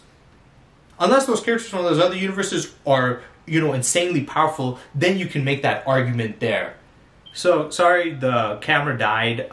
Unless those characters from those other universes are, insanely powerful, then you can make that argument there. So, sorry, the camera died.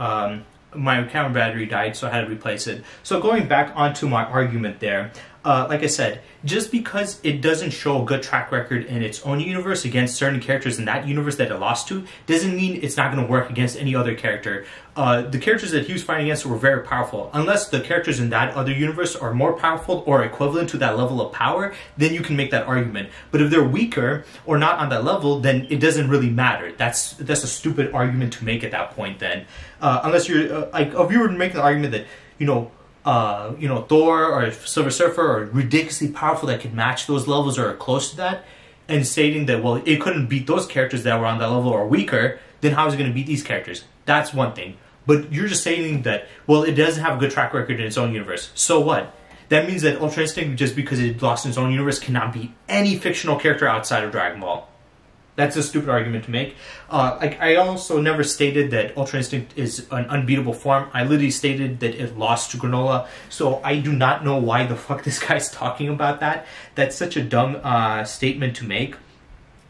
My camera battery died, so I had to replace it. So going back onto my argument there, like I said, just because it doesn't show a good track record in its own universe against certain characters in that universe that it lost to, doesn't mean it's not going to work against any other character. The characters that he was fighting against were very powerful. Unless the characters in that other universe are more powerful or equivalent to that level of power, then you can make that argument. But if they're weaker or not on that level, then it doesn't really matter. That's a stupid argument to make at that point then. Unless you're, if you were making the argument that, Thor or Silver Surfer are ridiculously powerful that could match those levels or are close to that, and stating that, well, it couldn't beat those characters that were on that level or weaker, then how is it going to beat these characters? That's one thing. But you're just saying that, well, it doesn't have a good track record in its own universe. So what? that means that Ultra Instinct, just because it lost in its own universe, cannot be any fictional character outside of Dragon Ball. That's a stupid argument to make. I also never stated that Ultra Instinct is an unbeatable form. I literally stated that it lost to Granola. So I do not know why the fuck this guy's talking about that. That's such a dumb statement to make.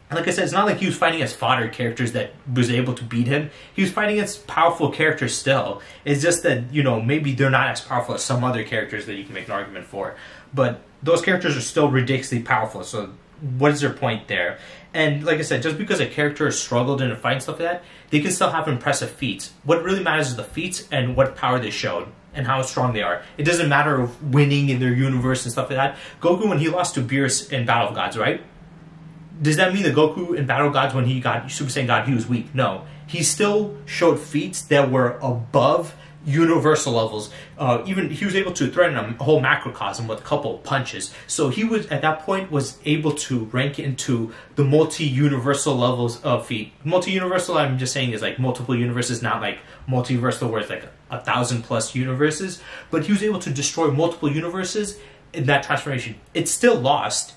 Like I said, it's not like he was fighting as fodder characters that was able to beat him. He was fighting against powerful characters still. It's just that, you know, maybe they're not as powerful as some other characters that you can make an argument for. But those characters are still ridiculously powerful, so what is their point there? And like I said, just because a character has struggled in a fight and stuff like that, they can still have impressive feats. What really matters is the feats and what power they showed and how strong they are. It doesn't matter of winning in their universe and stuff like that. Goku, when he lost to Beerus in Battle of Gods, right? Does that mean that Goku in Battle of Gods, when he got Super Saiyan God, he was weak? No. He still showed feats that were above universal levels. Even he was able to threaten a whole macrocosm with a couple of punches. So he was, at that point, was able to rank into the multi-universal levels of feat. Multi-universal, I'm just saying, is like multiple universes, not like multiversal where it's like 1,000+ universes. But he was able to destroy multiple universes in that transformation. It's still lost,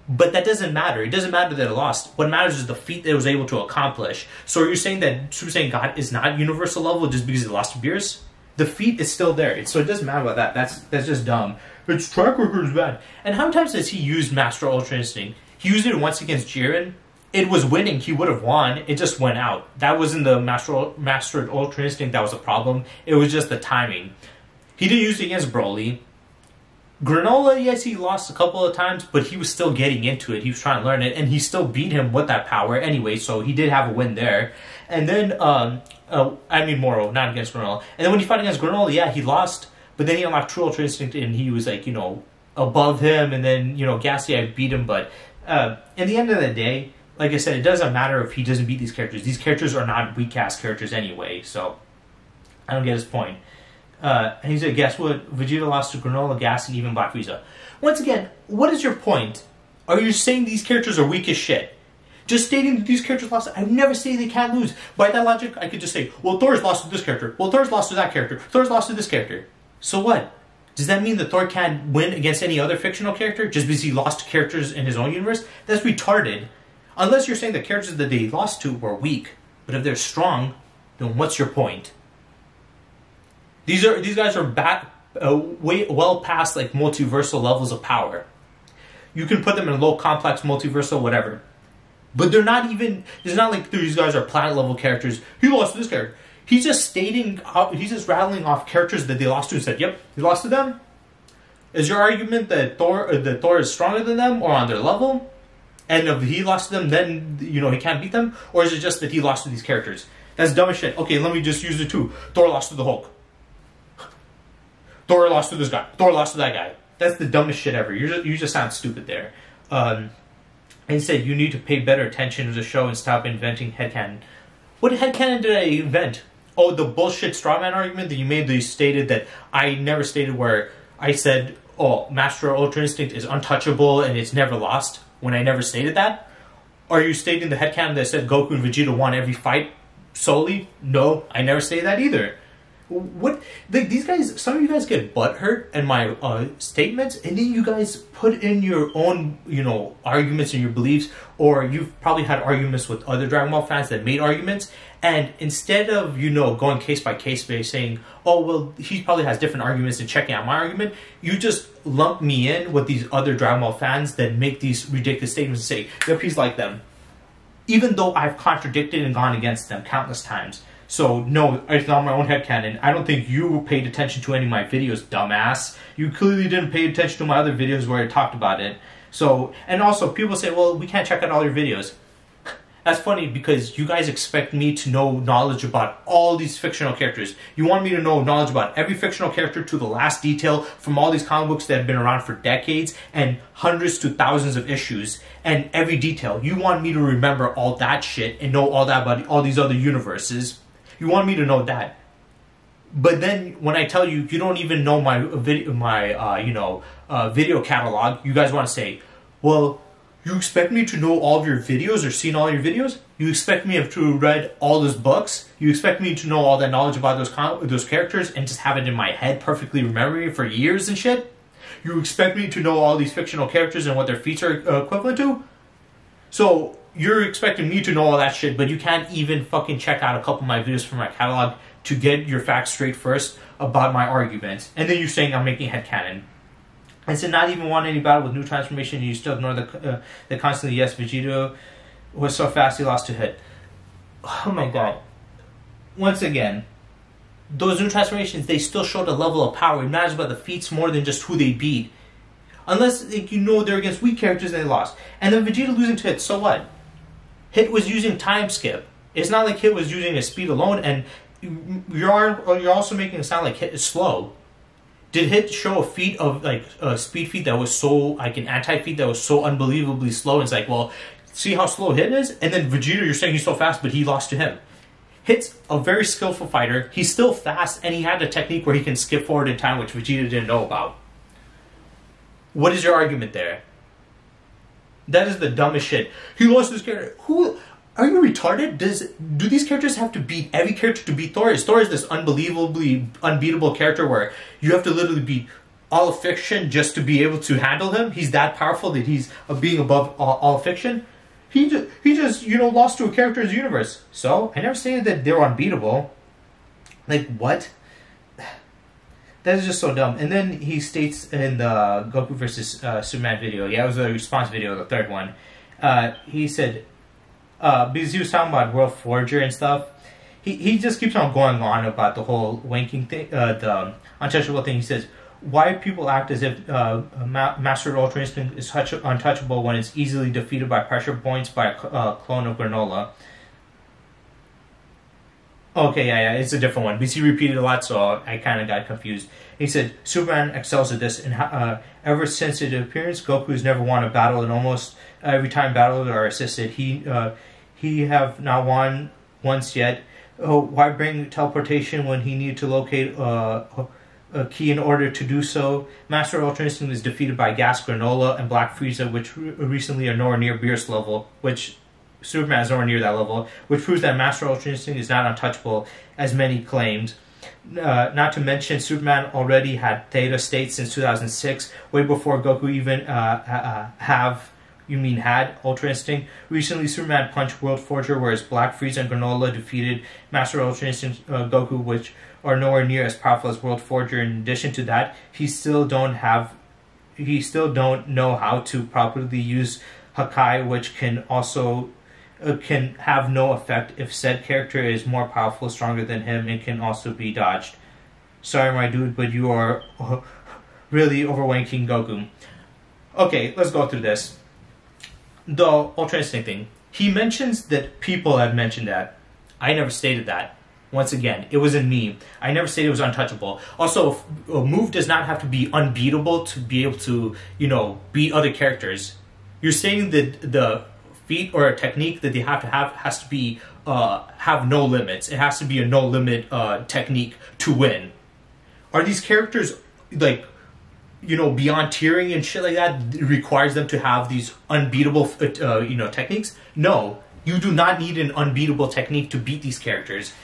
but that doesn't matter. It doesn't matter that it lost. What matters is the feat that it was able to accomplish. So are you saying that Super Saiyan God is not universal level just because it lost to Beerus? The feat is still there. So it doesn't matter about that. That's just dumb. Its track record is bad. And how many times has he used Master Ultra Instinct? He used it once against Jiren. It was winning. He would have won. It just went out. That wasn't the Master Ultra Instinct that was a problem. It was just the timing. He didn't use it against Broly. Granola, yes, he lost a couple of times, but he was still getting into it. He was trying to learn it, and he still beat him with that power anyway, so he did have a win there. And then, Moro, not against Granola. And then when he fought against Granola, yeah, he lost, but then he unlocked True Ultra Instinct, and he was, like, you know, above him, and then, you know, Ghastly, I beat him, but in the end of the day, like I said, it doesn't matter if he doesn't beat these characters. These characters are not weak-ass characters anyway, so I don't get his point. And he said, guess what? Vegeta lost to Granola, Gas, and even Black Frieza. Once again, what is your point? Are you saying these characters are weak as shit? Just stating that these characters lost, I've never said they can't lose. By that logic, I could just say, well, Thor's lost to this character. Well, Thor's lost to that character. Thor's lost to this character. So what? Does that mean that Thor can't win against any other fictional character just because he lost to characters in his own universe? That's retarded. Unless you're saying the characters that they lost to were weak. But if they're strong, then what's your point? These guys are back way well past like multiversal levels of power. You can put them in low complex multiversal whatever, but they're not even. It's not like these guys are planet level characters. He lost to this character. He's just stating. He's just rattling off characters that they lost to and said, "Yep, he lost to them." Is your argument that Thor is stronger than them or on their level? And if he lost to them, then you know he can't beat them, or is it just that he lost to these characters? That's dumb as shit. Okay, let me just use it too. Thor lost to the Hulk. Thor lost to this guy. Thor lost to that guy. That's the dumbest shit ever. You just sound stupid there. And he said you need to pay better attention to the show and stop inventing headcanon. What headcanon did I invent? Oh, the bullshit strawman argument that you made that you stated that I never stated, where I said, oh, Master Ultra Instinct is untouchable and it's never lost, when I never stated that? Are you stating the headcanon that said Goku and Vegeta won every fight solely? No, I never stated that either. What, like, these guys, some of you guys get butthurt in my statements, and then you guys put in your own, you know, arguments and your beliefs, or you've probably had arguments with other Dragon Ball fans that made arguments, and instead of, you know, going case by case based, saying, oh, well, he probably has different arguments and checking out my argument, you just lump me in with these other Dragon Ball fans that make these ridiculous statements and say, yep, he's like them. Even though I've contradicted and gone against them countless times. So, no, it's not my own headcanon. I don't think you paid attention to any of my videos, dumbass. You clearly didn't pay attention to my other videos where I talked about it. So, and also, people say, well, we can't check out all your videos. That's funny because you guys expect me to know knowledge about all these fictional characters. You want me to know knowledge about every fictional character to the last detail from all these comic books that have been around for decades and hundreds to thousands of issues and every detail. You want me to remember all that shit and know all that about all these other universes. You want me to know that. But then when I tell you, you don't even know my video catalog, you guys want to say, well, you expect me to know all of your videos or seen all your videos? You expect me to have read all those books? You expect me to know all that knowledge about those characters and just have it in my head, perfectly remembering it for years and shit? You expect me to know all these fictional characters and what their feats are equivalent to? So you're expecting me to know all that shit, but you can't even fucking check out a couple of my videos from my catalog to get your facts straight first about my arguments. And then you're saying I'm making headcanon. And to not even want any battle with new transformation, you still ignore the constantly, yes, Vegeta was so fast he lost to Hit. Oh my god. Once again, those new transformations, they still showed a level of power. It matters about the feats more than just who they beat. Unless like, you know they're against weak characters and they lost. And then Vegeta losing to Hit, so what? Hit was using time skip. It's not like Hit was using his speed alone, and you're also making it sound like Hit is slow. Did Hit show a feat of like a speed feat that was so like an anti-feat that was so unbelievably slow? It's like, well, see how slow Hit is? And then Vegeta, you're saying he's so fast, but he lost to him. Hit's a very skillful fighter. He's still fast, and he had a technique where he can skip forward in time, which Vegeta didn't know about. What is your argument there? That is the dumbest shit. He lost this character. Who? Are you retarded? Do these characters have to beat every character to beat Thor? Is Thor this unbelievably unbeatable character where you have to literally beat all of fiction just to be able to handle him? He's that powerful that he's being above all of fiction? He just lost to a character in his universe. So, I never stated that they were unbeatable. Like, what? That is just so dumb. And then he states in the Goku versus Superman video, yeah, it was a response video, the third one, he said, because he was talking about World Forger and stuff, he just keeps on going on about the whole wanking thing, the untouchable thing. He says, why people act as if Master Ultra Instinct is untouchable when it's easily defeated by pressure points by a clone of Granola. Okay, yeah, it's a different one, because he repeated a lot, so I kind of got confused. He said, Superman excels at this, and ever since its appearance, Goku has never won a battle, and almost every time battles are assisted, he have not won once yet. Oh, why bring teleportation when he needed to locate a key in order to do so? Master Ultra Instinct is defeated by Gas, Granola, and Black Frieza, which recently are nowhere near Beerus level, which Superman is nowhere near that level, which proves that Master Ultra Instinct is not untouchable, as many claimed. Not to mention, Superman already had Theta State since 2006, way before Goku even had Ultra Instinct. Recently, Superman punched World Forger, whereas Black Frieza and Granola defeated Master Ultra Instinct Goku, which are nowhere near as powerful as World Forger. In addition to that, he still don't know how to properly use Hakai, which can also can have no effect if said character is more powerful, stronger than him, and can also be dodged. Sorry, my dude, but you are really overwanking Goku. Okay, let's go through this. The Ultra Instinct thing. He mentions that people have mentioned that. I never stated that. Once again, it was in me. I never said it was untouchable. Also, a move does not have to be unbeatable to be able to, beat other characters. You're saying that the feat or a technique that they have to have has to be have no limits. It has to be a no limit technique to win. Are these characters like beyond tiering and shit like that? It requires them to have these unbeatable techniques? No, you do not need an unbeatable technique to beat these characters.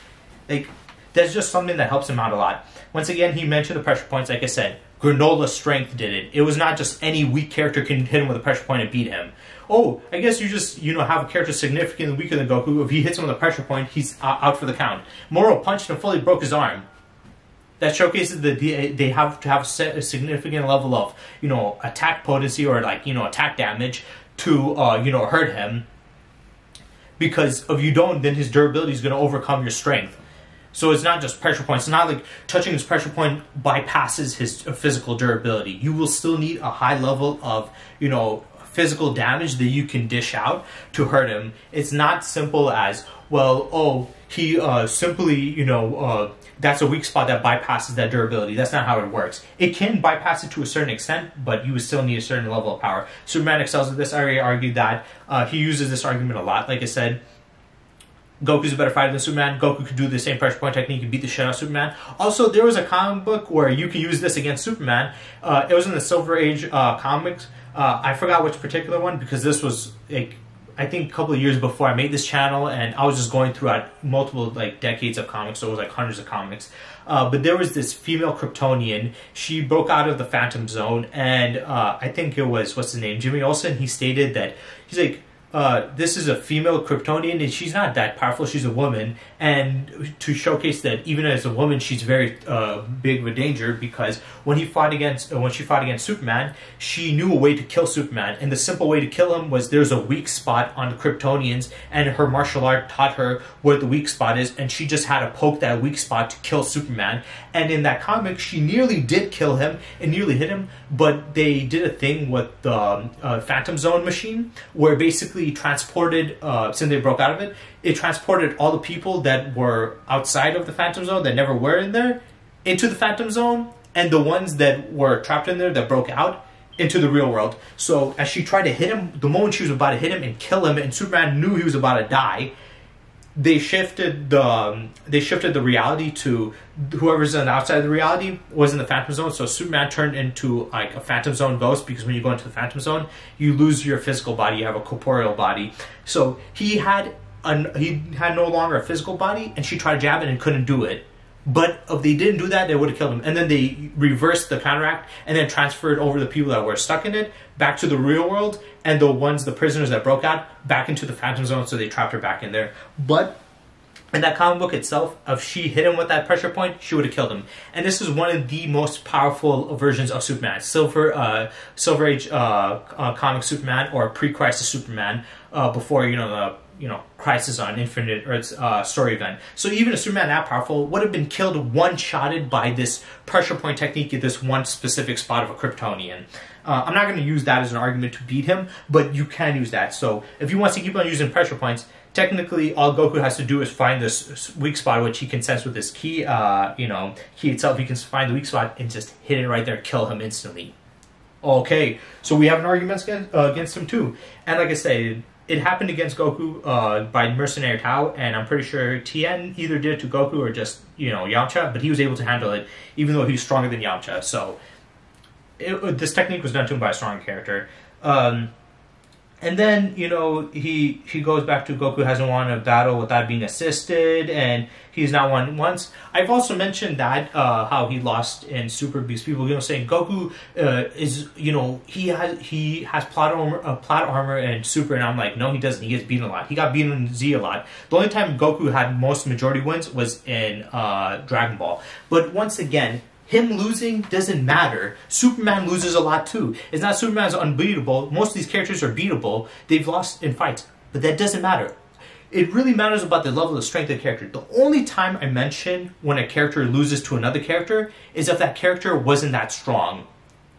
Like, that's just something that helps him out a lot. Once again, he mentioned the pressure points. Like I said, Granola's strength did it. It was not just any weak character can hit him with a pressure point and beat him. Oh, I guess you just, have a character significantly weaker than Goku. If he hits him with a pressure point, he's out for the count. Moro punched and fully broke his arm. That showcases that they have to have a significant level of, attack potency or attack damage to, hurt him. Because if you don't, then his durability is going to overcome your strength. So it's not just pressure points. It's not like touching his pressure point bypasses his physical durability. You will still need a high level of, physical damage that you can dish out to hurt him. It's not simple as, he simply, that's a weak spot that bypasses that durability. That's not how it works. It can bypass it to a certain extent, but you would still need a certain level of power. Superman excels at this. I already argued that. He uses this argument a lot. Like I said, Goku's a better fighter than Superman. Goku could do the same pressure point technique and beat the shit out of Superman. Also, there was a comic book where you can use this against Superman. It was in the Silver Age comics. I forgot which particular one, because this was, I I think a couple of years before I made this channel, and I was just going throughout multiple like decades of comics, so it was like hundreds of comics. But there was this female Kryptonian. She broke out of the Phantom Zone, and I think it was, what's his name, Jimmy Olsen. He stated that he's like, this is a female Kryptonian, and she's not that powerful. She's a woman, and to showcase that even as a woman, she's very big of a danger. Because when she fought against Superman, she knew a way to kill Superman, and the simple way to kill him was there's a weak spot on the Kryptonians, and her martial art taught her where the weak spot is, and she just had to poke that weak spot to kill Superman. And in that comic, she nearly did kill him and nearly hit him, but they did a thing with the Phantom Zone machine where basically transported, since they broke out of it, it transported all the people that were outside of the Phantom Zone that never were in there into the Phantom Zone, and the ones that were trapped in there that broke out into the real world. So as she tried to hit him, the moment she was about to hit him and kill him, and Superman knew he was about to die, they shifted the reality to whoever's on the outside of the reality was in the Phantom Zone. So Superman turned into like a Phantom Zone ghost, because when you go into the Phantom Zone, you lose your physical body, you have a corporeal body. So he had no longer a physical body, and she tried to jab it and couldn't do it. But if they didn't do that, they would have killed him. And then they reversed the counteract and then transferred over the people that were stuck in it back to the real world, and the prisoners that broke out back into the Phantom Zone, so they trapped her back in there. But in that comic book itself, if she hit him with that pressure point, she would have killed him. And this is one of the most powerful versions of Superman. Silver Age comic Superman, or pre-Crisis Superman, before the Crisis on Infinite Earth's story event. So even a Superman that powerful would have been killed one-shotted by this pressure point technique at this one specific spot of a Kryptonian. I'm not going to use that as an argument to beat him, but you can use that. So if he wants to keep on using pressure points, technically all Goku has to do is find this weak spot, which he can sense with his ki, ki itself. He can find the weak spot and just hit it right there, kill him instantly. Okay, so we have an argument against him too. And like I said, it happened against Goku by Mercenary Tao, and I'm pretty sure Tien either did it to Goku or just, Yamcha, but he was able to handle it, even though he was stronger than Yamcha. So this technique was done to him by a stronger character. And then, he goes back to Goku hasn't won a battle without being assisted, and he's not won once. I've also mentioned that, how he lost in Super Beast. People, saying Goku is, he has plot armor and Super, and I'm like, no, he doesn't. He gets beaten a lot. He got beaten in Z a lot. The only time Goku had most majority wins was in Dragon Ball. But once again, him losing doesn't matter. Superman loses a lot too. It's not Superman's unbeatable. Most of these characters are beatable. They've lost in fights. But that doesn't matter. It really matters about the level of strength of the character. The only time I mention when a character loses to another character is if that character wasn't that strong.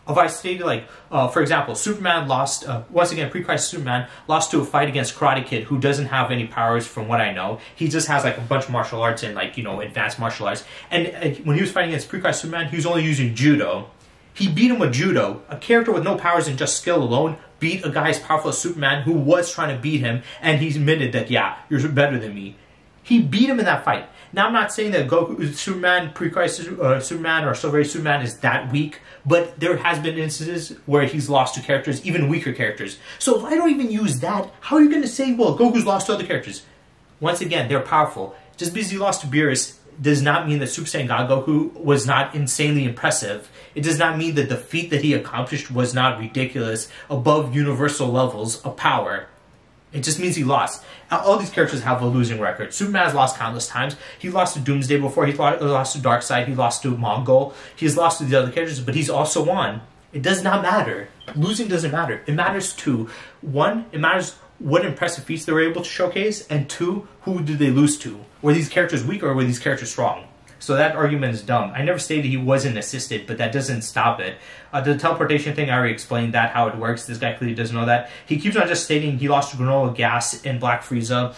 If I stated, like, for example, Superman lost, once again, pre-Crisis Superman lost to a fight against Karate Kid, who doesn't have any powers from what I know. He just has, like, a bunch of martial arts and, like, advanced martial arts. And when he was fighting against pre-Crisis Superman, he was only using Judo. He beat him with Judo. A character with no powers and just skill alone beat a guy as powerful as Superman who was trying to beat him, and he admitted that, yeah, you're better than me. He beat him in that fight. Now, I'm not saying that Goku, Superman, pre-Crisis Superman, or Silver Age Superman is that weak, but there has been instances where he's lost to characters, even weaker characters. So if I don't even use that, how are you going to say, well, Goku's lost to other characters? Once again, they're powerful. Just because he lost to Beerus does not mean that Super Saiyan God Goku was not insanely impressive. It does not mean that the feat that he accomplished was not ridiculous, above universal levels of power. It just means he lost. All these characters have a losing record. Superman has lost countless times. He lost to Doomsday before. He lost to Darkseid. He lost to Mongol. He's lost to the other characters, but he's also won. It does not matter. Losing doesn't matter. It matters to, one, it matters what impressive feats they were able to showcase, and two, who did they lose to? Were these characters weak or were these characters strong? So that argument is dumb. I never stated he wasn't assisted, but that doesn't stop it. The teleportation thing, I already explained that, how it works. This guy clearly doesn't know that. He keeps on just stating he lost to Granola Gas and Black Frieza.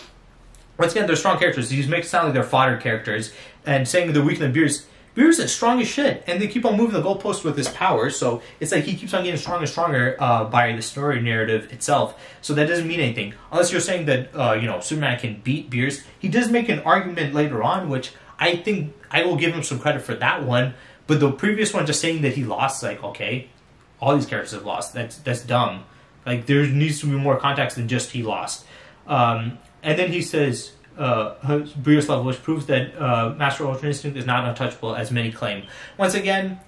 Once again, they're strong characters. He's making it sound like they're fodder characters, and saying they're weaker than Beerus. Beerus is strong as shit, and they keep on moving the goalposts with his power, so it's like he keeps on getting stronger and stronger by the story narrative itself. So that doesn't mean anything. Unless you're saying that, Superman can beat Beerus. He does make an argument later on, which I think I will give him some credit for that one, but the previous one just saying that he lost, like, okay, all these characters have lost. That's dumb. Like, there needs to be more context than just he lost. And then he says, Beerus level, which proves that Master Ultra Instinct is not untouchable, as many claim. Once again,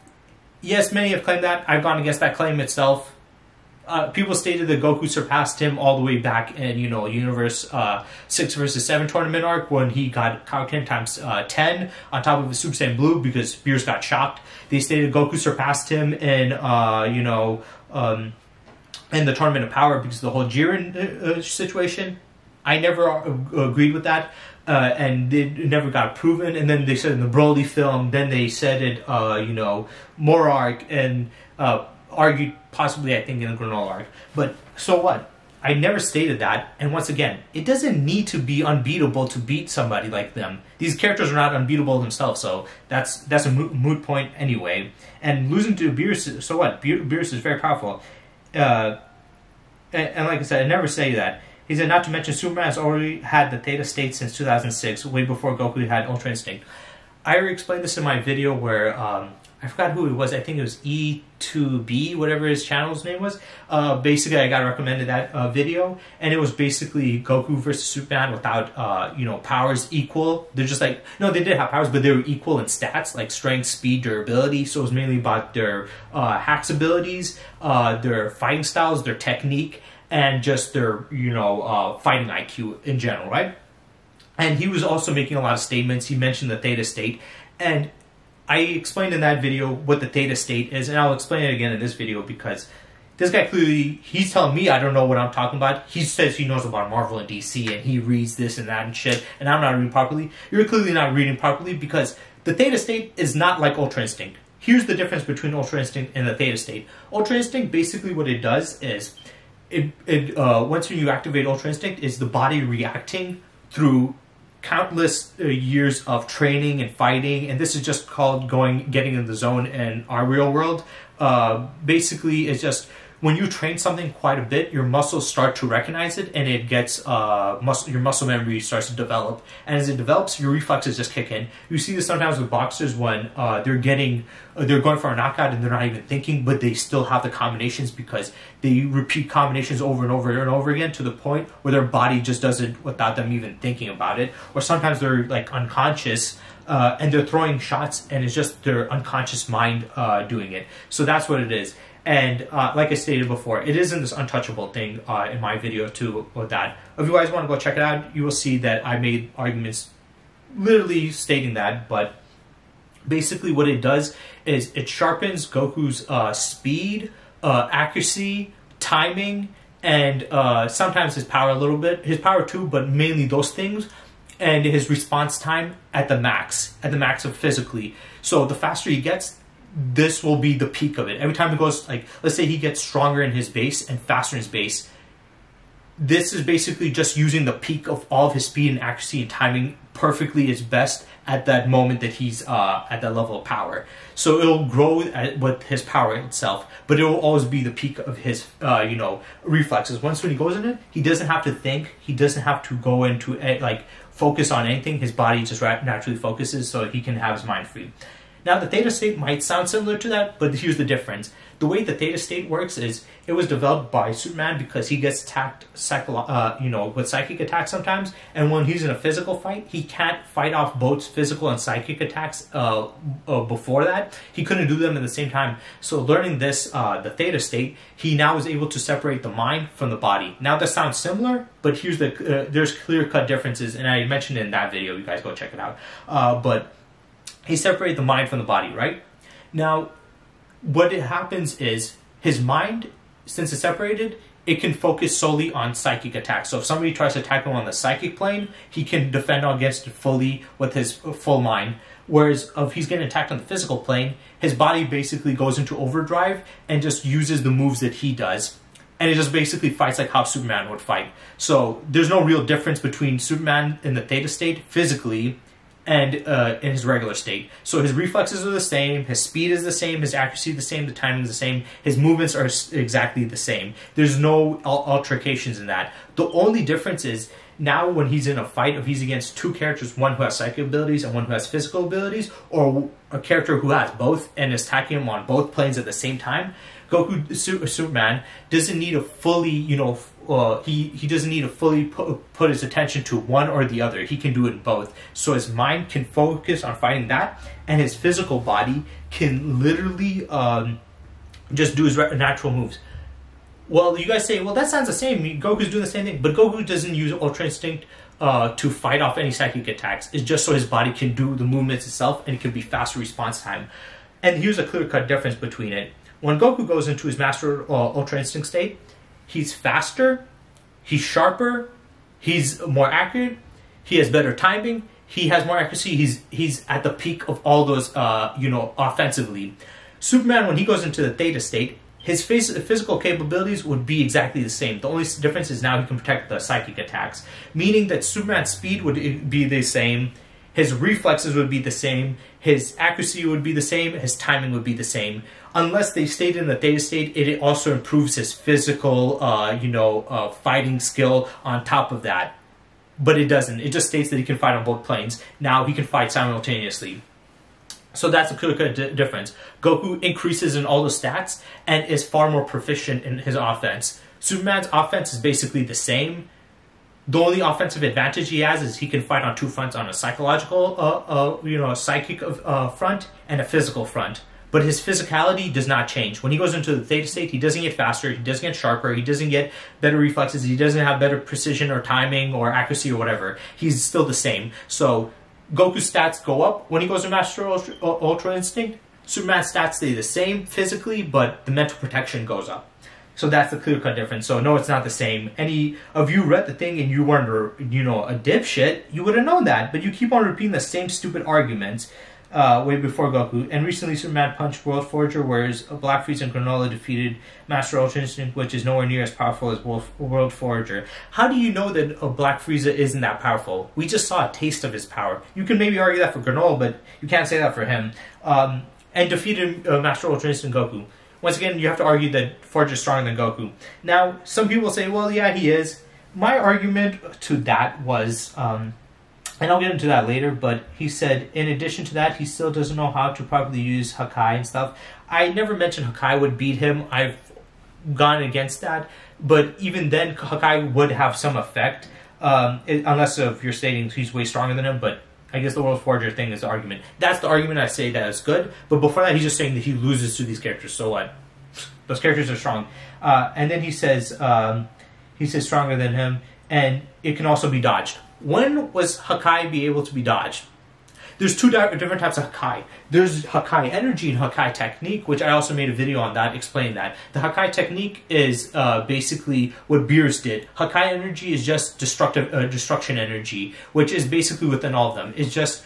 yes, many have claimed that. I've gone against that claim itself. People stated that Goku surpassed him all the way back in, Universe 6 versus 7 tournament arc when he got Kaioken times 10 on top of his Super Saiyan Blue because Beerus got shocked. They stated Goku surpassed him in, in the Tournament of Power because of the whole Jiren situation. I never agreed with that, and it never got proven. And then they said in the Broly film, then they said it, More arc, and argued possibly, I think, in the Granola arc. But so what? I never stated that. And once again, it doesn't need to be unbeatable to beat somebody like them. These characters are not unbeatable themselves, so that's a moot point anyway. And losing to Beerus, so what? Beerus is very powerful. And like I said, I never say that. He said, not to mention, Superman has already had the Theta State since 2006, way before Goku had Ultra Instinct. I already explained this in my video where, I forgot who it was, I think it was E2B, whatever his channel's name was. Basically, I got recommended that video, and it was basically Goku versus Superman without, powers equal. They're just like, no, they did have powers, but they were equal in stats, like strength, speed, durability, so it was mainly about their hacks abilities, their fighting styles, their technique, and just their, fighting IQ in general, right? And he was also making a lot of statements. He mentioned the Theta State, and I explained in that video what the Theta State is, and I'll explain it again in this video because this guy clearly, he's telling me I don't know what I'm talking about. He says he knows about Marvel and DC, and he reads this and that and shit, and I'm not reading properly. You're clearly not reading properly because the Theta State is not like Ultra Instinct. Here's the difference between Ultra Instinct and the Theta State. Ultra Instinct, basically what it does is, once you activate Ultra Instinct, is the body reacting through countless years of training and fighting, and this is just called getting in the zone in our real world. Basically, it's just when you train something quite a bit, your muscles start to recognize it, and it gets your muscle memory starts to develop. And as it develops, your reflexes just kick in. You see this sometimes with boxers when they're going for a knockout and they're not even thinking, but they still have the combinations because they repeat combinations over and over and over again to the point where their body just does it without them even thinking about it. Or sometimes they're like unconscious and they're throwing shots, and it's just their unconscious mind doing it. So that's what it is. And like I stated before, it isn't this untouchable thing in my video too with that. If you guys want to go check it out, you will see that I made arguments literally stating that. But basically what it does is it sharpens Goku's speed, accuracy, timing, and sometimes his power a little bit. His power too, but mainly those things. And his response time at the max of physically. So the faster he gets, this will be the peak of it. Every time it goes, like, let's say he gets stronger in his base and faster in his base, this is basically just using the peak of all of his speed and accuracy and timing perfectly his best at that moment that he's at that level of power. So it'll grow with his power itself, but it will always be the peak of his, reflexes. Once when he goes in it, he doesn't have to think. He doesn't have to go into, focus on anything. His body just naturally focuses so he can have his mind free. Now, the Theta State might sound similar to that, but here's the difference. The way the Theta State works is it was developed by Superman because he gets attacked with psychic attacks sometimes, and when he's in a physical fight, he can't fight off both physical and psychic attacks before that. He couldn't do them at the same time. So learning this, the Theta State, he now is able to separate the mind from the body. Now, that sounds similar, but here's there's clear-cut differences, and I mentioned it in that video. You guys go check it out. But he separated the mind from the body, right? Now, what happens is his mind, since it's separated, it can focus solely on psychic attacks. So if somebody tries to attack him on the psychic plane, he can defend against it fully with his full mind. Whereas if he's getting attacked on the physical plane, his body basically goes into overdrive and just uses the moves that he does. And it just basically fights like how Superman would fight. So there's no real difference between Superman in the Theta State physically and in his regular state. So his reflexes are the same, his speed is the same, his accuracy is the same, the timing is the same, his movements are exactly the same. There's no altercations in that. The only difference is now when he's in a fight, if he's against two characters, one who has psychic abilities and one who has physical abilities, or a character who has both and is attacking him on both planes at the same time, Superman doesn't need a fully, he doesn't need to fully put his attention to one or the other. He can do it both. So his mind can focus on fighting that, and his physical body can literally just do his natural moves. Well, you guys say, well, that sounds the same. Goku's doing the same thing, but Goku doesn't use Ultra Instinct to fight off any psychic attacks. It's just so his body can do the movements itself, and it can be faster response time. And here's a clear-cut difference between it. When Goku goes into his Master Ultra Instinct state, he's faster, he's sharper, he's more accurate, he has better timing, he has more accuracy, he's at the peak of all those, offensively. Superman, when he goes into the Theta state, his physical capabilities would be exactly the same. The only difference is now he can protect the psychic attacks, meaning that Superman's speed would be the same, his reflexes would be the same, his accuracy would be the same, his timing would be the same. Unless they stayed in the Theta state, it also improves his physical, fighting skill on top of that. But it doesn't. It just states that he can fight on both planes. Now he can fight simultaneously. So that's a clear difference. Goku increases in all the stats and is far more proficient in his offense. Superman's offense is basically the same. The only offensive advantage he has is he can fight on two fronts, on a psychological, psychic front and a physical front. But his physicality does not change. When he goes into the Theta state, he doesn't get faster, he doesn't get sharper, he doesn't get better reflexes, he doesn't have better precision or timing or accuracy or whatever. He's still the same. So Goku's stats go up when he goes to Master Ultra Instinct. Superman's stats stay the same physically, but the mental protection goes up. So that's the clear-cut difference. So no, it's not the same. Any of you read the thing and you weren't, a dipshit, you would have known that. But you keep on repeating the same stupid arguments way before Goku. And recently Superman punched World Forger, whereas Black Frieza and Granola defeated Master Ultra Instinct, which is nowhere near as powerful as World Forger. How do you know that Black Frieza isn't that powerful? We just saw a taste of his power. You can maybe argue that for Granola, but you can't say that for him. And defeated Master Ultra Instinct Goku. Once again, you have to argue that Forge is stronger than Goku. Now, some people say, well, yeah, he is. My argument to that was, and I'll get into that later, but he said, in addition to that, he still doesn't know how to properly use Hakai and stuff. I never mentioned Hakai would beat him. I've gone against that. But even then, Hakai would have some effect, unless if you're stating he's way stronger than him, but I guess the World Forger thing is the argument. That's the argument I say that is good. But before that, he's just saying that he loses to these characters. So what? Those characters are strong. And then he says stronger than him, and it can also be dodged. When was Hakai be able to be dodged? There's two different types of Hakai. There's Hakai Energy and Hakai Technique, which I also made a video on that, explain that. The Hakai Technique is basically what Beerus did. Hakai Energy is just destruction energy, which is basically within all of them. It's just,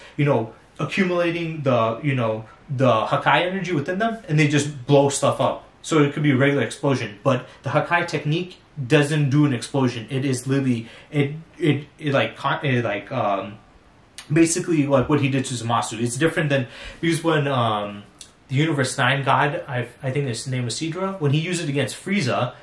accumulating the Hakai Energy within them, and they just blow stuff up. So it could be a regular explosion. But the Hakai Technique doesn't do an explosion. It is literally, basically like what he did to Zamasu. It's different than, because when the Universe 9 God, I think his name was Sidra, when he used it against Frieza,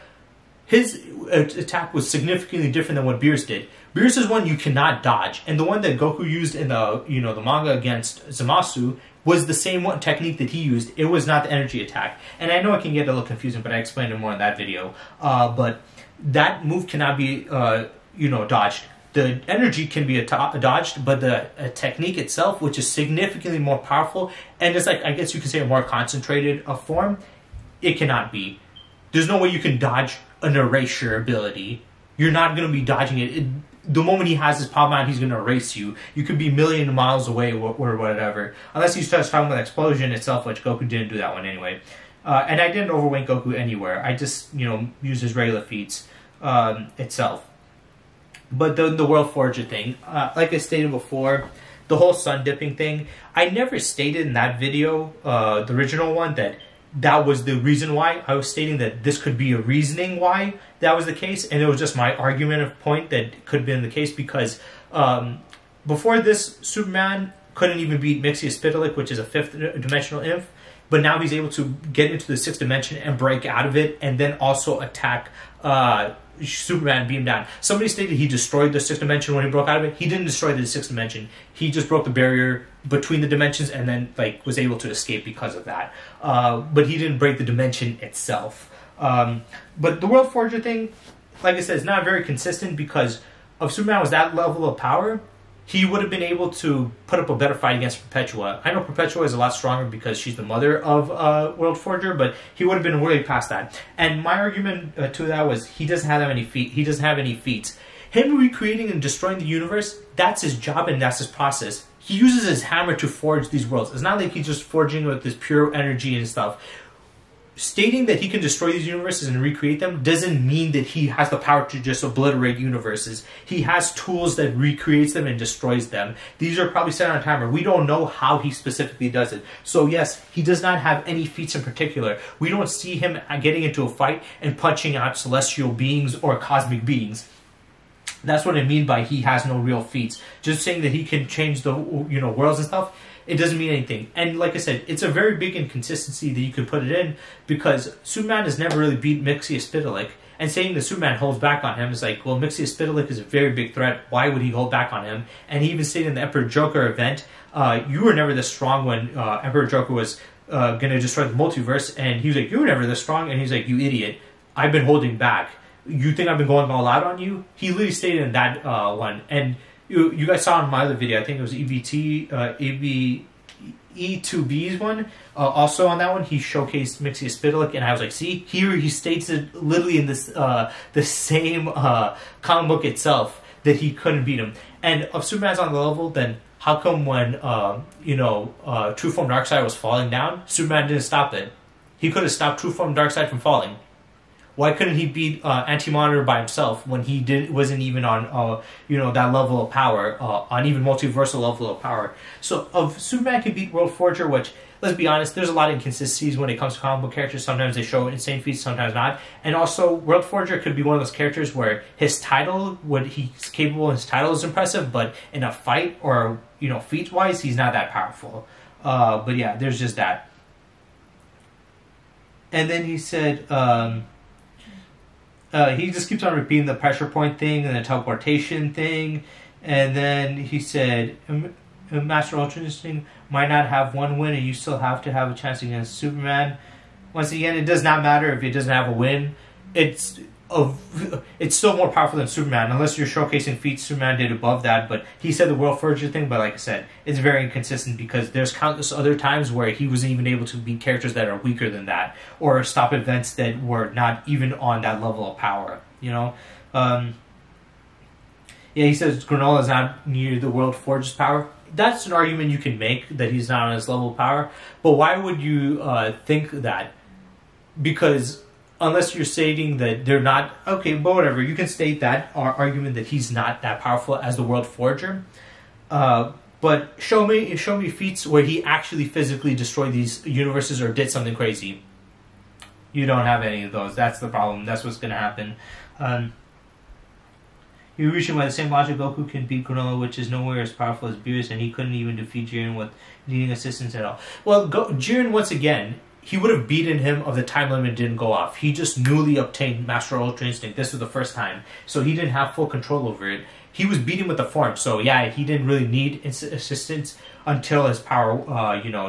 his attack was significantly different than what Beerus did. Beerus' one you cannot dodge, and the one that Goku used in the the manga against Zamasu was the same one technique that he used. It was not the energy attack. And I know it can get a little confusing, but I explained it more in that video. But that move cannot be dodged. The energy can be dodged, but the technique itself, which is significantly more powerful, and it's like, I guess you could say, a more concentrated form, it cannot be. There's no way you can dodge an erasure ability. You're not going to be dodging it. The moment he has his palm out, he's going to erase you. You could be a million miles away or whatever. Unless he starts talking about the explosion itself, which Goku didn't do that one anyway. And I didn't overweight Goku anywhere. I just, used his regular feats itself. But the World Forger thing, like I stated before, the whole sun dipping thing, I never stated in that video, the original one, that was the reason why. I was stating that this could be a reasoning why that was the case, and it was just my argument of point that could have been the case, because before this, Superman couldn't even beat Mixius Spitalik, which is a fifth dimensional imp, but now he's able to get into the sixth dimension and break out of it, and then also attack Superman, beam down. Somebody stated he destroyed the sixth dimension when he broke out of it. He didn't destroy the sixth dimension. He just broke the barrier between the dimensions and then was able to escape because of that. But he didn't break the dimension itself. But the World Forger thing, like I said, it's not very consistent because if Superman was that level of power, he would have been able to put up a better fight against Perpetua. I know Perpetua is a lot stronger because she's the mother of World Forger, but he would have been way past that. And my argument to that was he doesn't have that many feet. He doesn't have any feats. Him recreating and destroying the universe, that's his job and that's his process. He uses his hammer to forge these worlds. It's not like he's just forging with this pure energy and stuff. Stating that he can destroy these universes and recreate them doesn't mean that he has the power to just obliterate universes. He has tools that recreates them and destroys them. These are probably set on a timer. We don't know how he specifically does it. So yes, he does not have any feats in particular. We don't see him getting into a fight and punching out celestial beings or cosmic beings. That's what I mean by he has no real feats. Just saying that he can change the worlds and stuff, it doesn't mean anything. And like I said, it's a very big inconsistency that you can put it in because Superman has never really beat Mxyzptlk. And saying that Superman holds back on him is like, well, Mxyzptlk is a very big threat. Why would he hold back on him? And he even stated in the Emperor Joker event, you were never this strong when Emperor Joker was going to destroy the multiverse. And he was like, you were never this strong. And he's like, you idiot. I've been holding back. You think I've been going all out on you? He literally stated in that one. And you guys saw in my other video, I think it was E2B's one. Also on that one, he showcased Mxyzptlk, and I was like, see, here he states it literally in this the same comic book itself that he couldn't beat him. And if Superman's on the level, then how come when True Form Darkseid was falling down, Superman didn't stop it? He could have stopped True Form Darkseid from falling. Why couldn't he beat Anti-Monitor by himself when he wasn't even on that level of power, on even multiversal level of power? So if Superman can beat World Forger, which, let's be honest, there's a lot of inconsistencies when it comes to comic book characters. Sometimes they show insane feats, sometimes not. And also, World Forger could be one of those characters where his title, what he's capable of, his title is impressive, but in a fight or feat-wise, he's not that powerful. But yeah, there's just that. And then he said. He just keeps on repeating the pressure point thing and the teleportation thing. And then he said, Master Ultra Instinct might not have one win and you still have to have a chance against Superman. Once again, it does not matter if it doesn't have a win. It's still more powerful than Superman, unless you're showcasing feats Superman did above that. But he said the World Forger thing, but like I said, it's very inconsistent because there's countless other times where he wasn't even able to beat characters that are weaker than that, or stop events that were not even on that level of power. Yeah, he says Granola is not near the World Forger's power. That's an argument you can make, that he's not on his level of power. But why would you think that? Because unless you're stating that they're not, okay, but whatever, you can state that argument that he's not that powerful as the World Forger. But show me feats where he actually physically destroyed these universes or did something crazy. You don't have any of those. That's the problem. That's what's going to happen. You reason by the same logic, Goku can beat Granola, which is nowhere as powerful as Beerus, and he couldn't even defeat Jiren with needing assistance at all. Well, Jiren, once again, he would have beaten him if the time limit didn't go off. He just newly obtained Master Ultra Instinct. This was the first time. So he didn't have full control over it. He was beating with the form. So yeah, he didn't really need assistance until his power,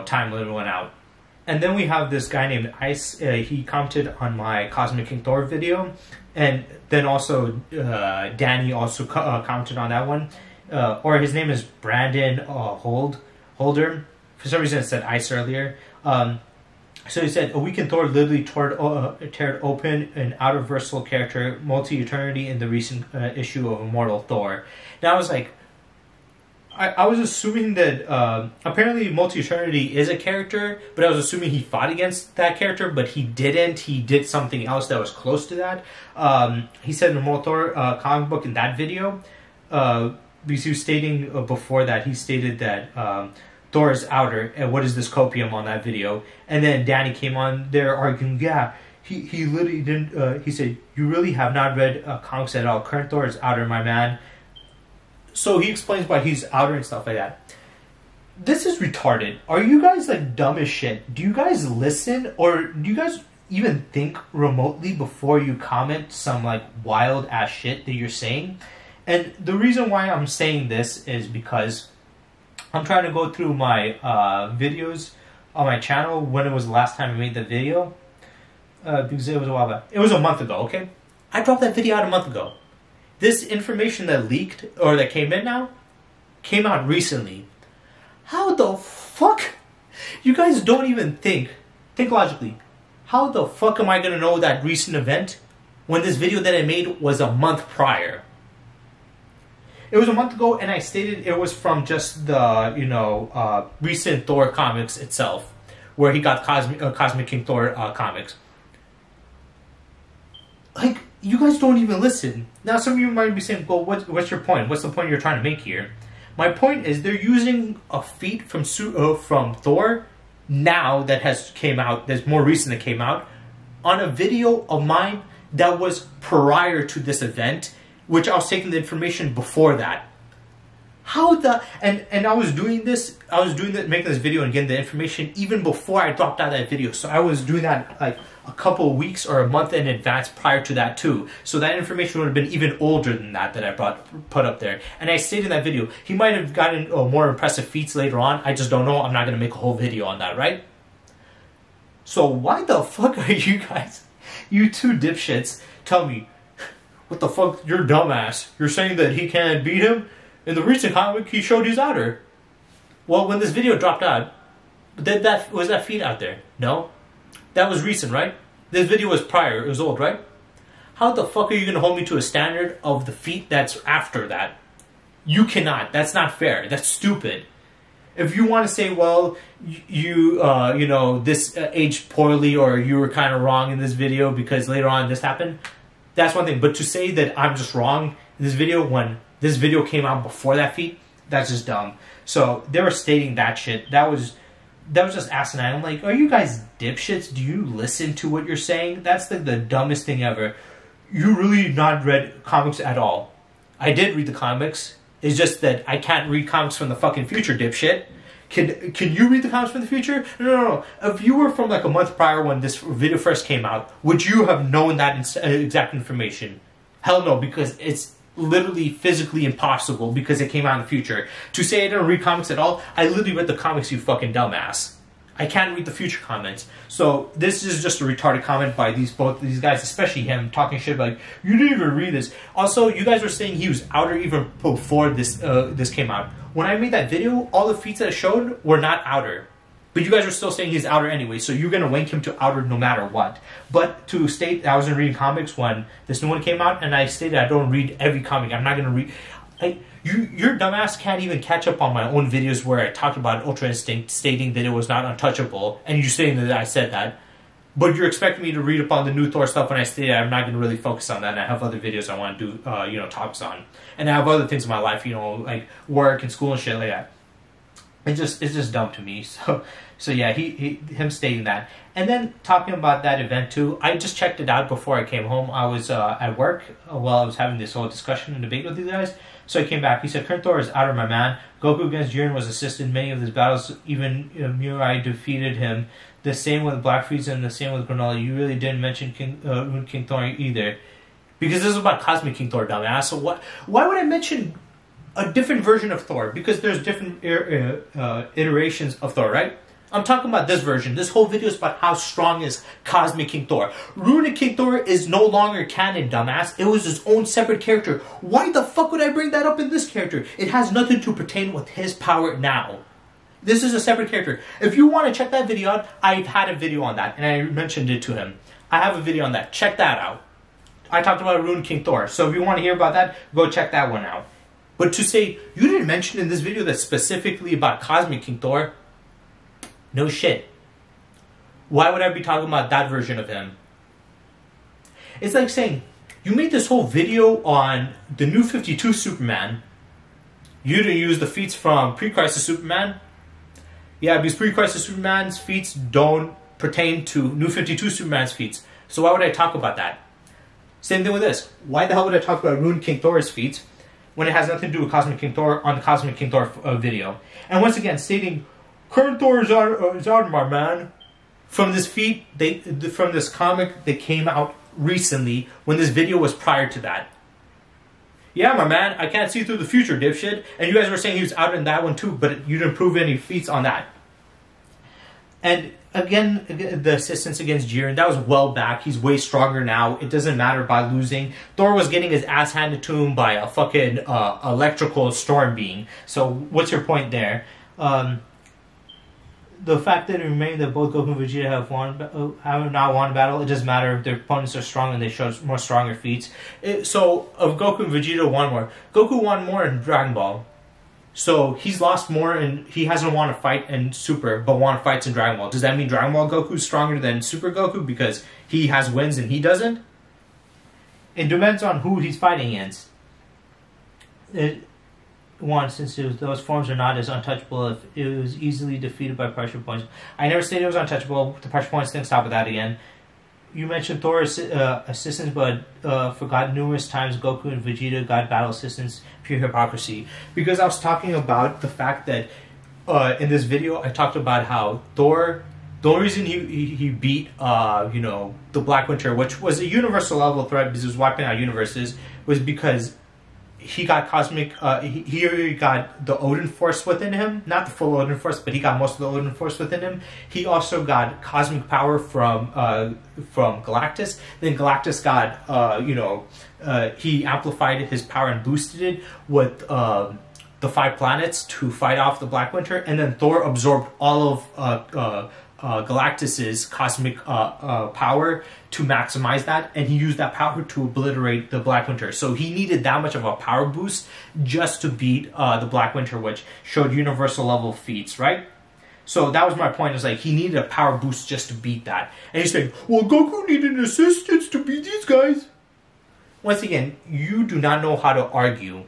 time limit went out. And then we have this guy named Ice. He commented on my Cosmic King Thor video. And then also Danny also commented on that one. Or his name is Brandon Holder. For some reason it said Ice earlier. So he said, a weakened Thor literally teared open an out-of-versal character, Multi-Eternity, in the recent issue of Immortal Thor. Now I was like, I was assuming that apparently Multi-Eternity is a character, but I was assuming he fought against that character, but he didn't. He did something else that was close to that. He said in Immortal Thor comic book in that video, because he was stating before that, he stated that Thor's outer, and what is this copium on that video? And then Danny came on there arguing, yeah, he literally didn't, he said, you really have not read comics at all. Current Thor is outer, my man. So he explains why he's outer and stuff like that. This is retarded. Are you guys like dumb as shit? Do you guys listen, or do you guys even think remotely before you comment some like wild ass shit that you're saying? And the reason why I'm saying this is because I'm trying to go through my videos on my channel when it was the last time I made the video. Because it was a while back. It was a month ago, okay? I dropped that video out a month ago. This information that leaked, or that came in now, came out recently. How the fuck? You guys don't even think logically. How the fuck am I gonna know that recent event when this video that I made was a month prior? It was a month ago, and I stated it was from just the, recent Thor comics itself, where he got Cosmic King Thor comics. Like, you guys don't even listen. Now, some of you might be saying, well, what's your point? What's the point you're trying to make here? My point is, they're using a feat from Thor, now that has came out, that's more recent that came out, on a video of mine that was prior to this event, which I was taking the information before that. How the... And I was doing this, making this video and getting the information even before I dropped out that video. So I was doing that like a couple of weeks or a month in advance prior to that too. So that information would have been even older than that I put up there. And I stated in that video, he might have gotten more impressive feats later on. I just don't know. I'm not going to make a whole video on that, right? So why the fuck are you guys, you two dipshits, tell me, what the fuck, you're dumbass. You're saying that he can't beat him? In the recent comic, he showed he's outer. Well, when this video dropped out, was that feat out there? No? That was recent, right? This video was prior, it was old, right? How the fuck are you going to hold me to a standard of the feat that's after that? You cannot. That's not fair. That's stupid. If you want to say, well, this aged poorly, or you were kind of wrong in this video because later on this happened, that's one thing. But to say that I'm just wrong in this video when this video came out before that feat, that's just dumb. So they were stating that shit. That was just asinine. I'm like, are you guys dipshits? Do you listen to what you're saying? That's the dumbest thing ever. You really not read comics at all. I did read the comics. It's just that I can't read comics from the fucking future, dipshit. Can you read the comics from the future? No. If you were from like a month prior when this video first came out, would you have known that exact information? Hell no, because it's literally physically impossible because it came out in the future. To say I don't read comics at all, I literally read the comics, you fucking dumbass. I can't read the future comments. So this is just a retarded comment by both these guys, especially him, talking shit like, you didn't even read this. Also, you guys were saying he was outer even before this came out. When I made that video, all the feats that I showed were not outer. But you guys were still saying he's outer anyway, so you're going to rank him to outer no matter what. But to state that I wasn't reading comics when this new one came out, and I stated I don't read every comic. I'm not going to read... Your dumbass can't even catch up on my own videos where I talked about Ultra Instinct, stating that it was not untouchable, and you saying that I said that. But you're expecting me to read up on the new Thor stuff when I stated I'm not going to really focus on that, and I have other videos I want to do, talks on. And I have other things in my life, like work and school and shit like that. It's just dumb to me. So yeah, him stating that. And then talking about that event too, I just checked it out before I came home. I was at work while I was having this whole discussion and debate with you guys. So I came back. He said, Current Thor is outer, my man. Goku against Jiren was assisted in many of his battles. Even Mirai defeated him. The same with Black Frieza and the same with Granola. You really didn't mention King Thor either. Because this is about Cosmic King Thor, dumbass. So why would I mention a different version of Thor? Because there's different iterations of Thor, right? I'm talking about this version. This whole video is about how strong is Cosmic King Thor. Runic King Thor is no longer canon, dumbass. It was his own separate character. Why the fuck would I bring that up in this character? It has nothing to pertain with his power now. This is a separate character. If you want to check that video out, I've had a video on that, and I mentioned it to him. I have a video on that. Check that out. I talked about Runic King Thor. So if you want to hear about that, go check that one out. But to say, you didn't mention in this video that's specifically about Cosmic King Thor, no shit. Why would I be talking about that version of him? It's like saying, you made this whole video on the New 52 Superman. You didn't use the feats from Pre-Crisis Superman. Yeah, because Pre-Crisis Superman's feats don't pertain to New 52 Superman's feats. So why would I talk about that? Same thing with this. Why the hell would I talk about Runic King Thor's feats when it has nothing to do with Cosmic King Thor on the Cosmic King Thor video? And once again, stating, Current Thor is out, my man. From this feat, from this comic that came out recently, when this video was prior to that. Yeah, my man, I can't see through the future, dipshit. And you guys were saying he was out in that one too, but you didn't prove any feats on that. And again, the assistance against Jiren, that was well back. He's way stronger now. It doesn't matter by losing. Thor was getting his ass handed to him by a fucking electrical storm being. So what's your point there? The fact that it remained that both Goku and Vegeta have not won a battle, it doesn't matter. Their opponents are strong and they show more stronger feats. So, of Goku and Vegeta won more. Goku won more in Dragon Ball. So, he's lost more and he hasn't won a fight in Super, but won fights in Dragon Ball. Does that mean Dragon Ball Goku's stronger than Super Goku because he has wins and he doesn't? It depends on who he's fighting against. Since those forms are not as untouchable if it was easily defeated by pressure points. I never stated it was untouchable. The pressure points didn't stop with that again. You mentioned Thor's assistance, but forgot numerous times Goku and Vegeta got battle assistance. Pure hypocrisy. Because I was talking about the fact that in this video I talked about how Thor, the only reason he beat the Black Winter, which was a universal level threat because it was wiping out universes, was because he got cosmic. He got the Odin Force within him, not the full Odin Force, but he got most of the Odin Force within him. He also got cosmic power from Galactus. Then Galactus got he amplified his power and boosted it with the 5 planets to fight off the Black Winter. And then Thor absorbed all of Galactus's cosmic power to maximize that, and he used that power to obliterate the Black Winter. So he needed that much of a power boost just to beat the Black Winter, which showed universal level feats, right? So that was my point, is like he needed a power boost just to beat that. And he's saying, well, Goku needed an assistance to beat these guys. Once again, you do not know how to argue.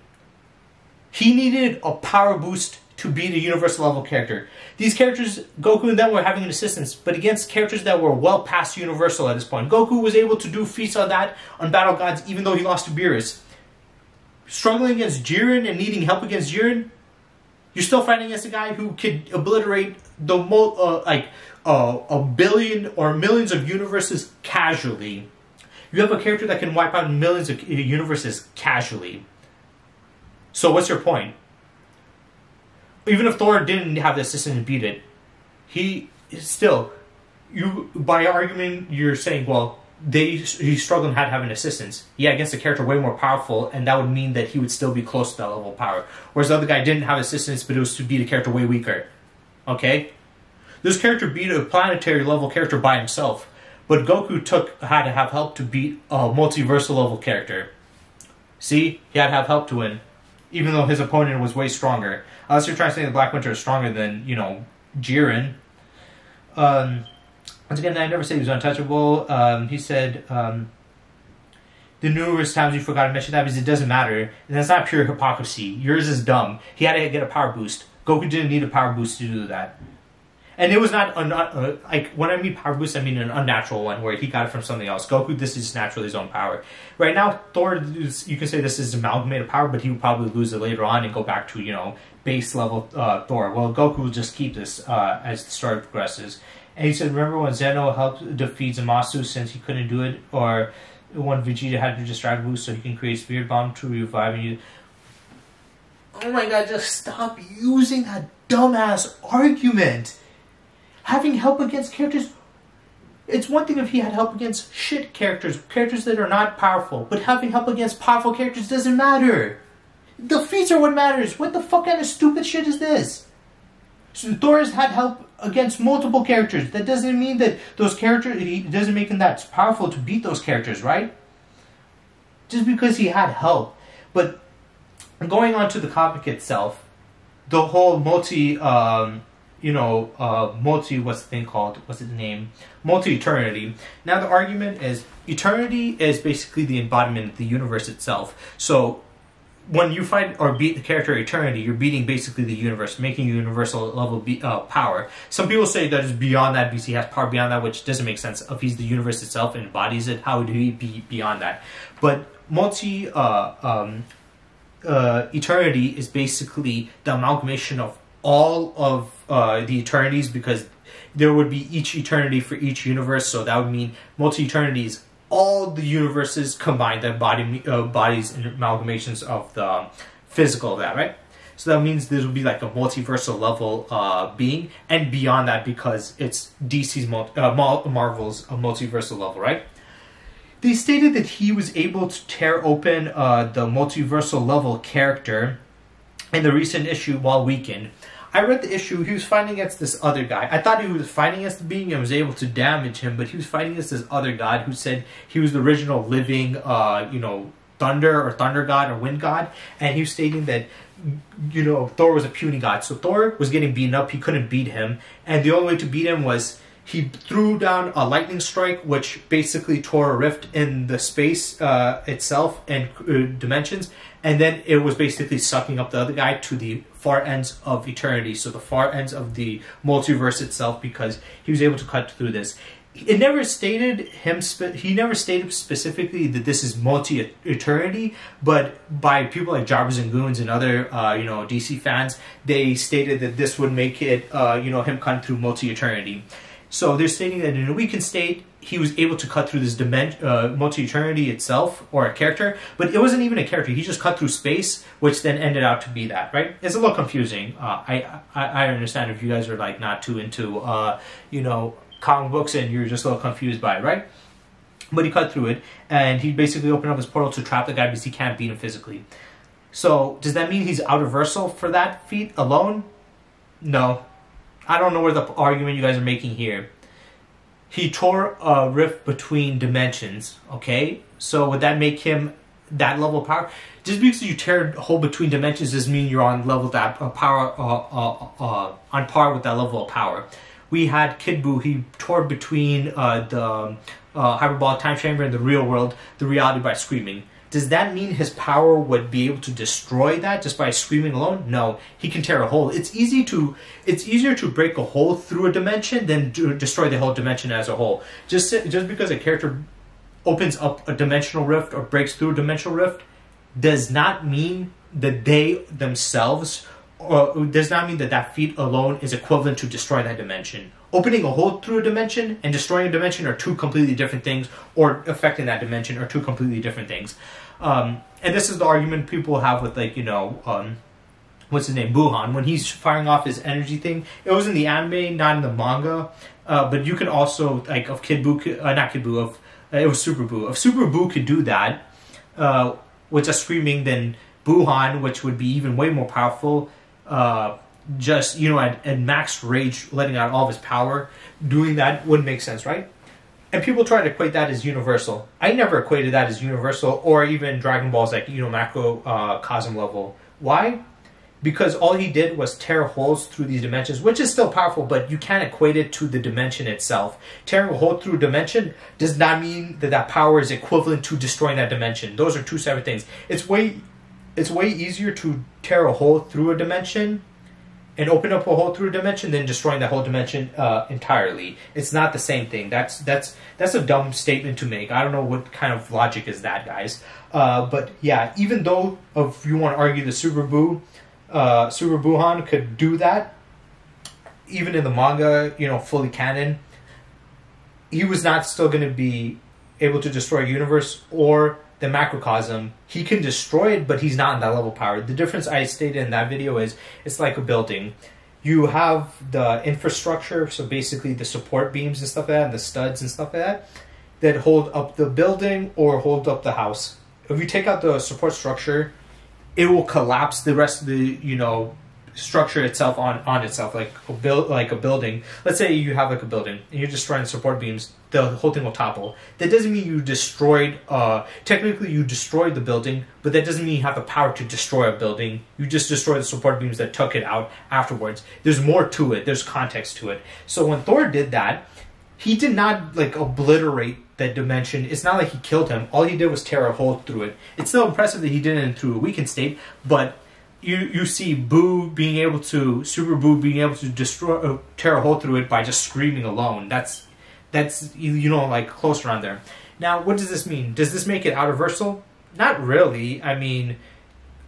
He needed a power boost to beat a universal level character. These characters, Goku and them, were having an assistance, but against characters that were well past universal at this point. Goku was able to do feats on that on Battle Gods, even though he lost to Beerus. Struggling against Jiren and needing help against Jiren, you're still fighting against a guy who could obliterate the a billion or millions of universes casually. You have a character that can wipe out millions of universes casually. So what's your point? Even if Thor didn't have the assistance to beat it, he still, by argument, you're saying, well, he struggled and had to have an assistance. Yeah, against a character way more powerful, and that would mean that he would still be close to that level of power. Whereas the other guy didn't have assistance, but it was to beat a character way weaker. Okay? This character beat a planetary level character by himself, but Goku had to have help to beat a multiversal level character. See? He had to have help to win, even though his opponent was way stronger. Unless you're trying to say the Black Winter is stronger than, Jiren. Once again, I never said he was untouchable. He said, the numerous times you forgot to mention that because it doesn't matter. And that's not pure hypocrisy. Yours is dumb. He had to get a power boost. Goku didn't need a power boost to do that. And it was not when I mean power boost, I mean an unnatural one where he got it from something else. Goku, this is naturally his own power. Right now, Thor, you can say this is amalgamated power, but he would probably lose it later on and go back to, base level Thor. Well, Goku will just keep this as the story progresses. And he said, remember when Zeno helped defeat Zamasu since he couldn't do it? Or when Vegeta had to distract Boost so he can create Spirit Bomb to revive you? Oh my god, just stop using that dumbass argument. Having help against characters, it's one thing if he had help against shit characters that are not powerful, but having help against powerful characters doesn't matter. The feats are what matters. What the fuck kind of stupid shit is this? So Thor has had help against multiple characters. That doesn't mean that those characters, it doesn't make him that powerful to beat those characters, right? Just because he had help. But going on to the comic itself, the whole multi-eternity. Now the argument is, eternity is basically the embodiment of the universe itself. So when you fight or beat the character Eternity, you're beating basically the universe, making universal level power. Some people say that is beyond that because he has power beyond that, which doesn't make sense. If he's the universe itself and embodies it, how would he be beyond that? But eternity is basically the amalgamation of all of the eternities, because there would be each eternity for each universe. So that would mean multi-eternity is all the universes combined, that bodies and amalgamations of the physical of that, right? So that means this would be like a multiversal level being, and beyond that because it's DC's Marvel's multiversal level, right? They stated that he was able to tear open the multiversal level character in the recent issue while weakened. I read the issue, he was fighting against this other guy. I thought he was fighting against the being and was able to damage him, but he was fighting against this other god who said he was the original living, thunder or thunder god or wind god, and he was stating that, Thor was a puny god. So Thor was getting beaten up, he couldn't beat him, and the only way to beat him was he threw down a lightning strike, which basically tore a rift in the space itself and dimensions, and then it was basically sucking up the other guy to the far ends of eternity, so the far ends of the multiverse itself, because he was able to cut through this. It never stated he never stated specifically that this is multi-eternity, but by people like Jobbers and Goons and other DC fans, they stated that this would make it him cutting through multi-eternity. So they're stating that in a weakened state, he was able to cut through this multi-eternity itself, or a character, but it wasn't even a character. He just cut through space, which then ended out to be that, right? It's a little confusing. I understand if you guys are like not too into comic books and you're just a little confused by it, right? But he cut through it, and he basically opened up his portal to trap the guy because he can't beat him physically. So does that mean he's out-reversal for that feat alone? No. I don't know where the argument you guys are making here. He tore a rift between dimensions, okay? So would that make him that level of power? Just because you tear a hole between dimensions doesn't mean you're on level that power on par with that level of power. We had Kid Buu. He tore between the hyperbolic time chamber and the real world, the reality, by screaming. Does that mean his power would be able to destroy that just by screaming alone? No, he can tear a hole. It's easier to break a hole through a dimension than to destroy the whole dimension as a whole. Just because a character opens up a dimensional rift or breaks through a dimensional rift does not mean that they themselves, or does not mean that that feat alone is equivalent to destroying that dimension. Opening a hole through a dimension and destroying a dimension are two completely different things, or affecting that dimension are two completely different things. And this is the argument people have with, what's his name, Buhan, when he's firing off his energy thing. It was in the anime, not in the manga, but you can also, of Kid Buu, it was Super Buu. If Super Buu could do that, with just screaming, then Buhan, which would be even way more powerful, at max rage, letting out all of his power, doing that wouldn't make sense, right? And people try to equate that as universal. I never equated that as universal, or even Dragon Ball's macrocosm level. Why? Because all he did was tear holes through these dimensions, which is still powerful, but you can't equate it to the dimension itself. Tearing a hole through a dimension does not mean that that power is equivalent to destroying that dimension. Those are two separate things. It's way easier to tear a hole through a dimension and open up a hole through a dimension than destroying that whole dimension entirely. It's not the same thing. That's a dumb statement to make. I don't know what kind of logic is that, guys. But yeah, even though if you want to argue the Super Buhan could do that, even in the manga, fully canon, he was not still going to be able to destroy a universe or the macrocosm. He can destroy it, but he's not in that level of power. The difference I stated in that video is it's like a building. You have the infrastructure, so basically the support beams and stuff like that, and the studs and stuff like that hold up the building or hold up the house. If you take out the support structure, it will collapse the rest of the structure itself on itself, like a building. Let's say you have like a building and you're destroying the support beams, the whole thing will topple. That doesn't mean you destroyed technically you destroyed the building, but that doesn't mean you have the power to destroy a building. You just destroy the support beams that took it out afterwards. There's more to it, there's context to it. So when Thor did that, he did not obliterate that dimension. It's not like he killed him. All he did was tear a hole through it. It's still impressive that he did it through a weakened state, but you see Super Buu being able to tear a hole through it by just screaming alone. That's close around there. Now, what does this mean? Does this make it out-reversal? Not really. I mean,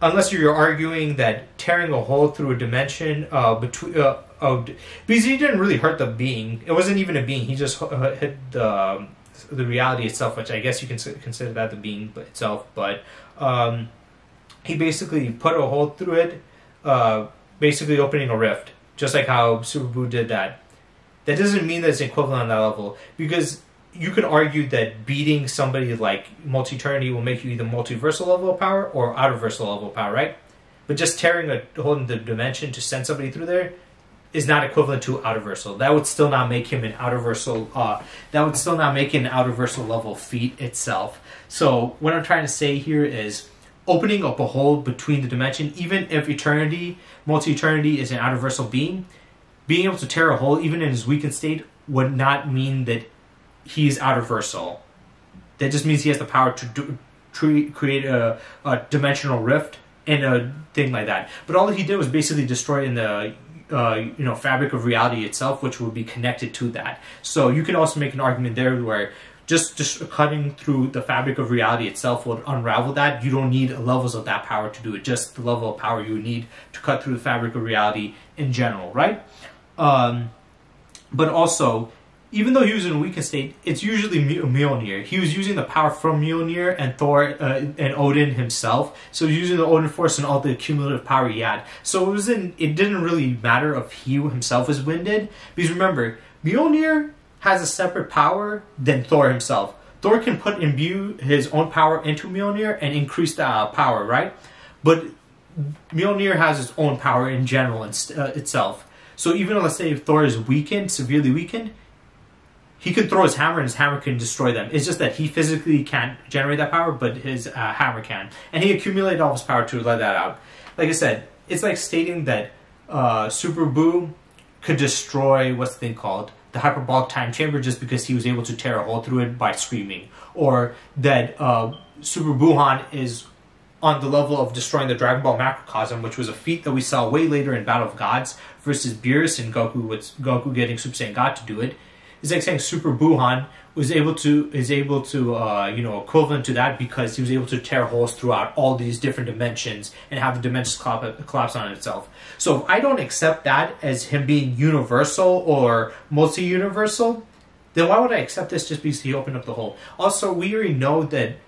unless you're arguing that tearing a hole through a dimension because he didn't really hurt the being. It wasn't even a being. He just hit the reality itself, which I guess you can consider that the being itself. But he basically put a hole through it, basically opening a rift, just like how Super Buu did that. That doesn't mean that it's equivalent on that level, because you could argue that beating somebody like Multi-Eternity will make you either multiversal level of power or outer-versal level of power, right? But just tearing a hole in the dimension to send somebody through there is not equivalent to outer-versal. That would still not make him an outer-versal. That would still not make it an outer-versal level feat itself. So what I'm trying to say here is, opening up a hole between the dimension, even if Multi-Eternity is an outer-versal being, being able to tear a hole even in his weakened state would not mean that he's outer-versal. That just means he has the power to create a dimensional rift and a thing like that. But all he did was basically destroy in the fabric of reality itself, which would be connected to that. So you can also make an argument there where just cutting through the fabric of reality itself would unravel that. You don't need levels of that power to do it. Just the level of power you would need to cut through the fabric of reality in general, right? But also, even though he was in a weakened state, it's usually Mjolnir. He was using the power from Mjolnir and Thor and Odin himself. So he was using the Odin Force and all the cumulative power he had. So it didn't really matter if he himself was winded. Because remember, Mjolnir has a separate power than Thor himself. Thor can imbue his own power into Mjolnir and increase the power, right? But Mjolnir has its own power in general itself. So even let's say if Thor is weakened, severely weakened, he can throw his hammer and his hammer can destroy them. It's just that he physically can't generate that power, but his hammer can. And he accumulated all his power to let that out. Like I said, it's like stating that Super Buu could destroy, what's the thing called? The hyperbolic time chamber, just because he was able to tear a hole through it by screaming. Or that Super Buuhan is on the level of destroying the Dragon Ball Macrocosm, which was a feat that we saw way later in Battle of Gods versus Beerus and Goku, with Goku getting Super Saiyan God to do it. It's like saying Super Buuhan is able to equivalent to that because he was able to tear holes throughout all these different dimensions and have the dimensions collapse on itself. So if I don't accept that as him being universal or multi-universal, then why would I accept this just because he opened up the hole? Also, we already know that,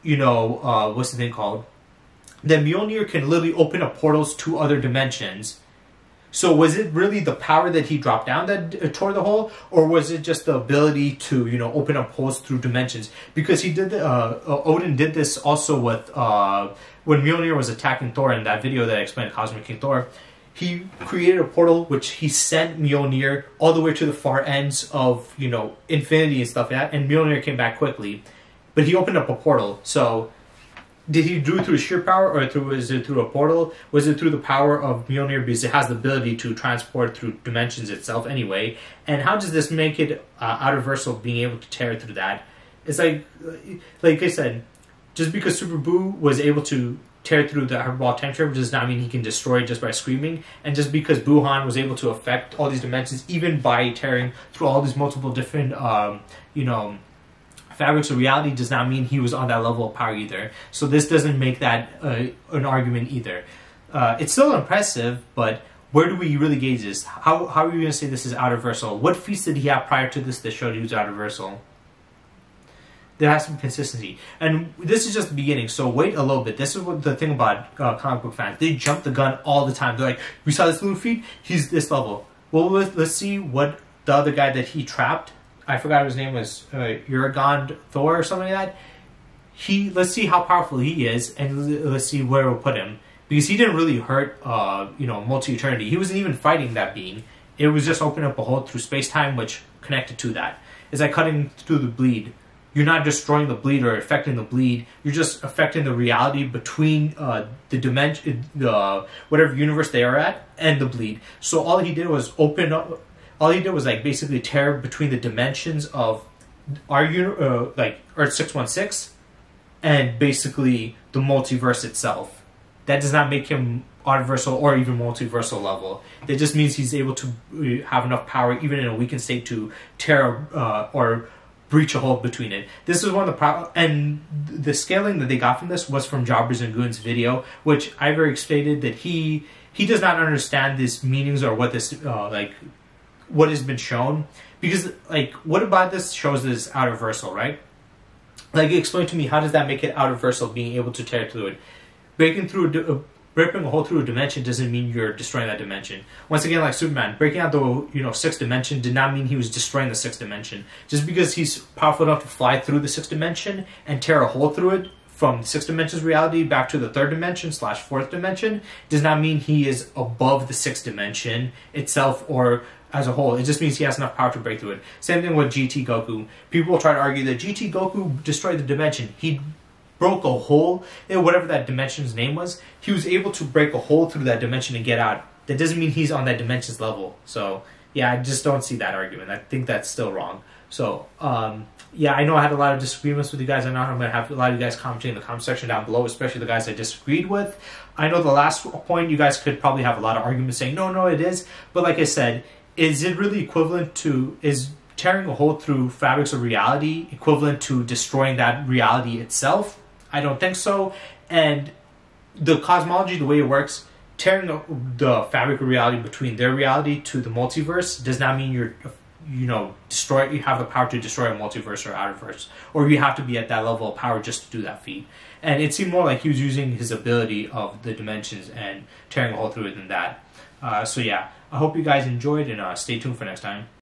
what's the thing called? That Mjolnir can literally open up portals to other dimensions. So was it really the power that he dropped down that tore the hole, or was it just the ability to, open up holes through dimensions? Because he did, Odin did this also with when Mjolnir was attacking Thor in that video that I explained, Cosmic King Thor. He created a portal which he sent Mjolnir all the way to the far ends of, infinity and stuff like that, and Mjolnir came back quickly. But he opened up a portal, so did he do it through sheer power, or was it through a portal? Was it through the power of Mjolnir, because it has the ability to transport through dimensions itself anyway? And how does this make it outer-versal, being able to tear through that? It's like I said, just because Super Buu was able to tear through the hyperbolic time chamber does not mean he can destroy it just by screaming. And just because Buuhan was able to affect all these dimensions, even by tearing through all these multiple different, fabrics of reality, does not mean he was on that level of power either. So this doesn't make that an argument either. It's still impressive, but where do we really gauge this? How are we going to say this is outer-versal? What feats did he have prior to this that showed he was outer-versal? There has to be consistency. And this is just the beginning, so wait a little bit. This is what the thing about comic book fans. They jump the gun all the time. They're like, we saw this little feat, he's this level. Well, let's see what the other guy that he trapped, I forgot his name, was Uragon Thor or something like that. Let's see how powerful he is, and let's see where we'll put him. Because he didn't really hurt, Multi-Eternity. He wasn't even fighting that being. It was just opening up a hole through space-time, which connected to that. It's like cutting through the bleed. You're not destroying the bleed or affecting the bleed. You're just affecting the reality between the dimension, whatever universe they are at, and the bleed. So all he did was open up. All he did was basically tear between the dimensions of our Earth 616 and basically the multiverse itself. That does not make him outer-versal or even multiversal level. That just means he's able to have enough power, even in a weakened state, to tear or breach a hole between it. This is one of the and the scaling that they got from this was from Jobbers and Goon's video, which Ivar stated that he does not understand these meanings or what this what has been shown, because what about this shows this outer-versal, right? Explain to me, how does that make it outer-versal, being able to tear through it? Breaking through ripping a hole through a dimension doesn't mean you're destroying that dimension. Once again, like Superman, breaking out the sixth dimension did not mean he was destroying the sixth dimension. Just because he's powerful enough to fly through the sixth dimension and tear a hole through it from the sixth dimension's reality back to the third dimension / fourth dimension does not mean he is above the sixth dimension itself or as a whole. It just means he has enough power to break through it. Same thing with GT Goku. People will try to argue that GT Goku destroyed the dimension. He broke a hole in whatever that dimension's name was. He was able to break a hole through that dimension and get out. That doesn't mean he's on that dimension's level. So yeah, I just don't see that argument. I think that's still wrong. So yeah, I know I had a lot of disagreements with you guys. I know I'm going to have a lot of you guys commenting in the comment section down below, especially the guys I disagreed with. I know the last point you guys could probably have a lot of arguments saying, no, it is. But like I said, is it really equivalent to, is tearing a hole through fabrics of reality equivalent to destroying that reality itself? I don't think so. And the cosmology, the way it works, tearing the fabric of reality between their reality to the multiverse does not mean you have the power to destroy a multiverse or outerverse, or you have to be at that level of power just to do that feat. And it seemed more like he was using his ability of the dimensions and tearing a hole through it than that. So yeah, I hope you guys enjoyed, and stay tuned for next time.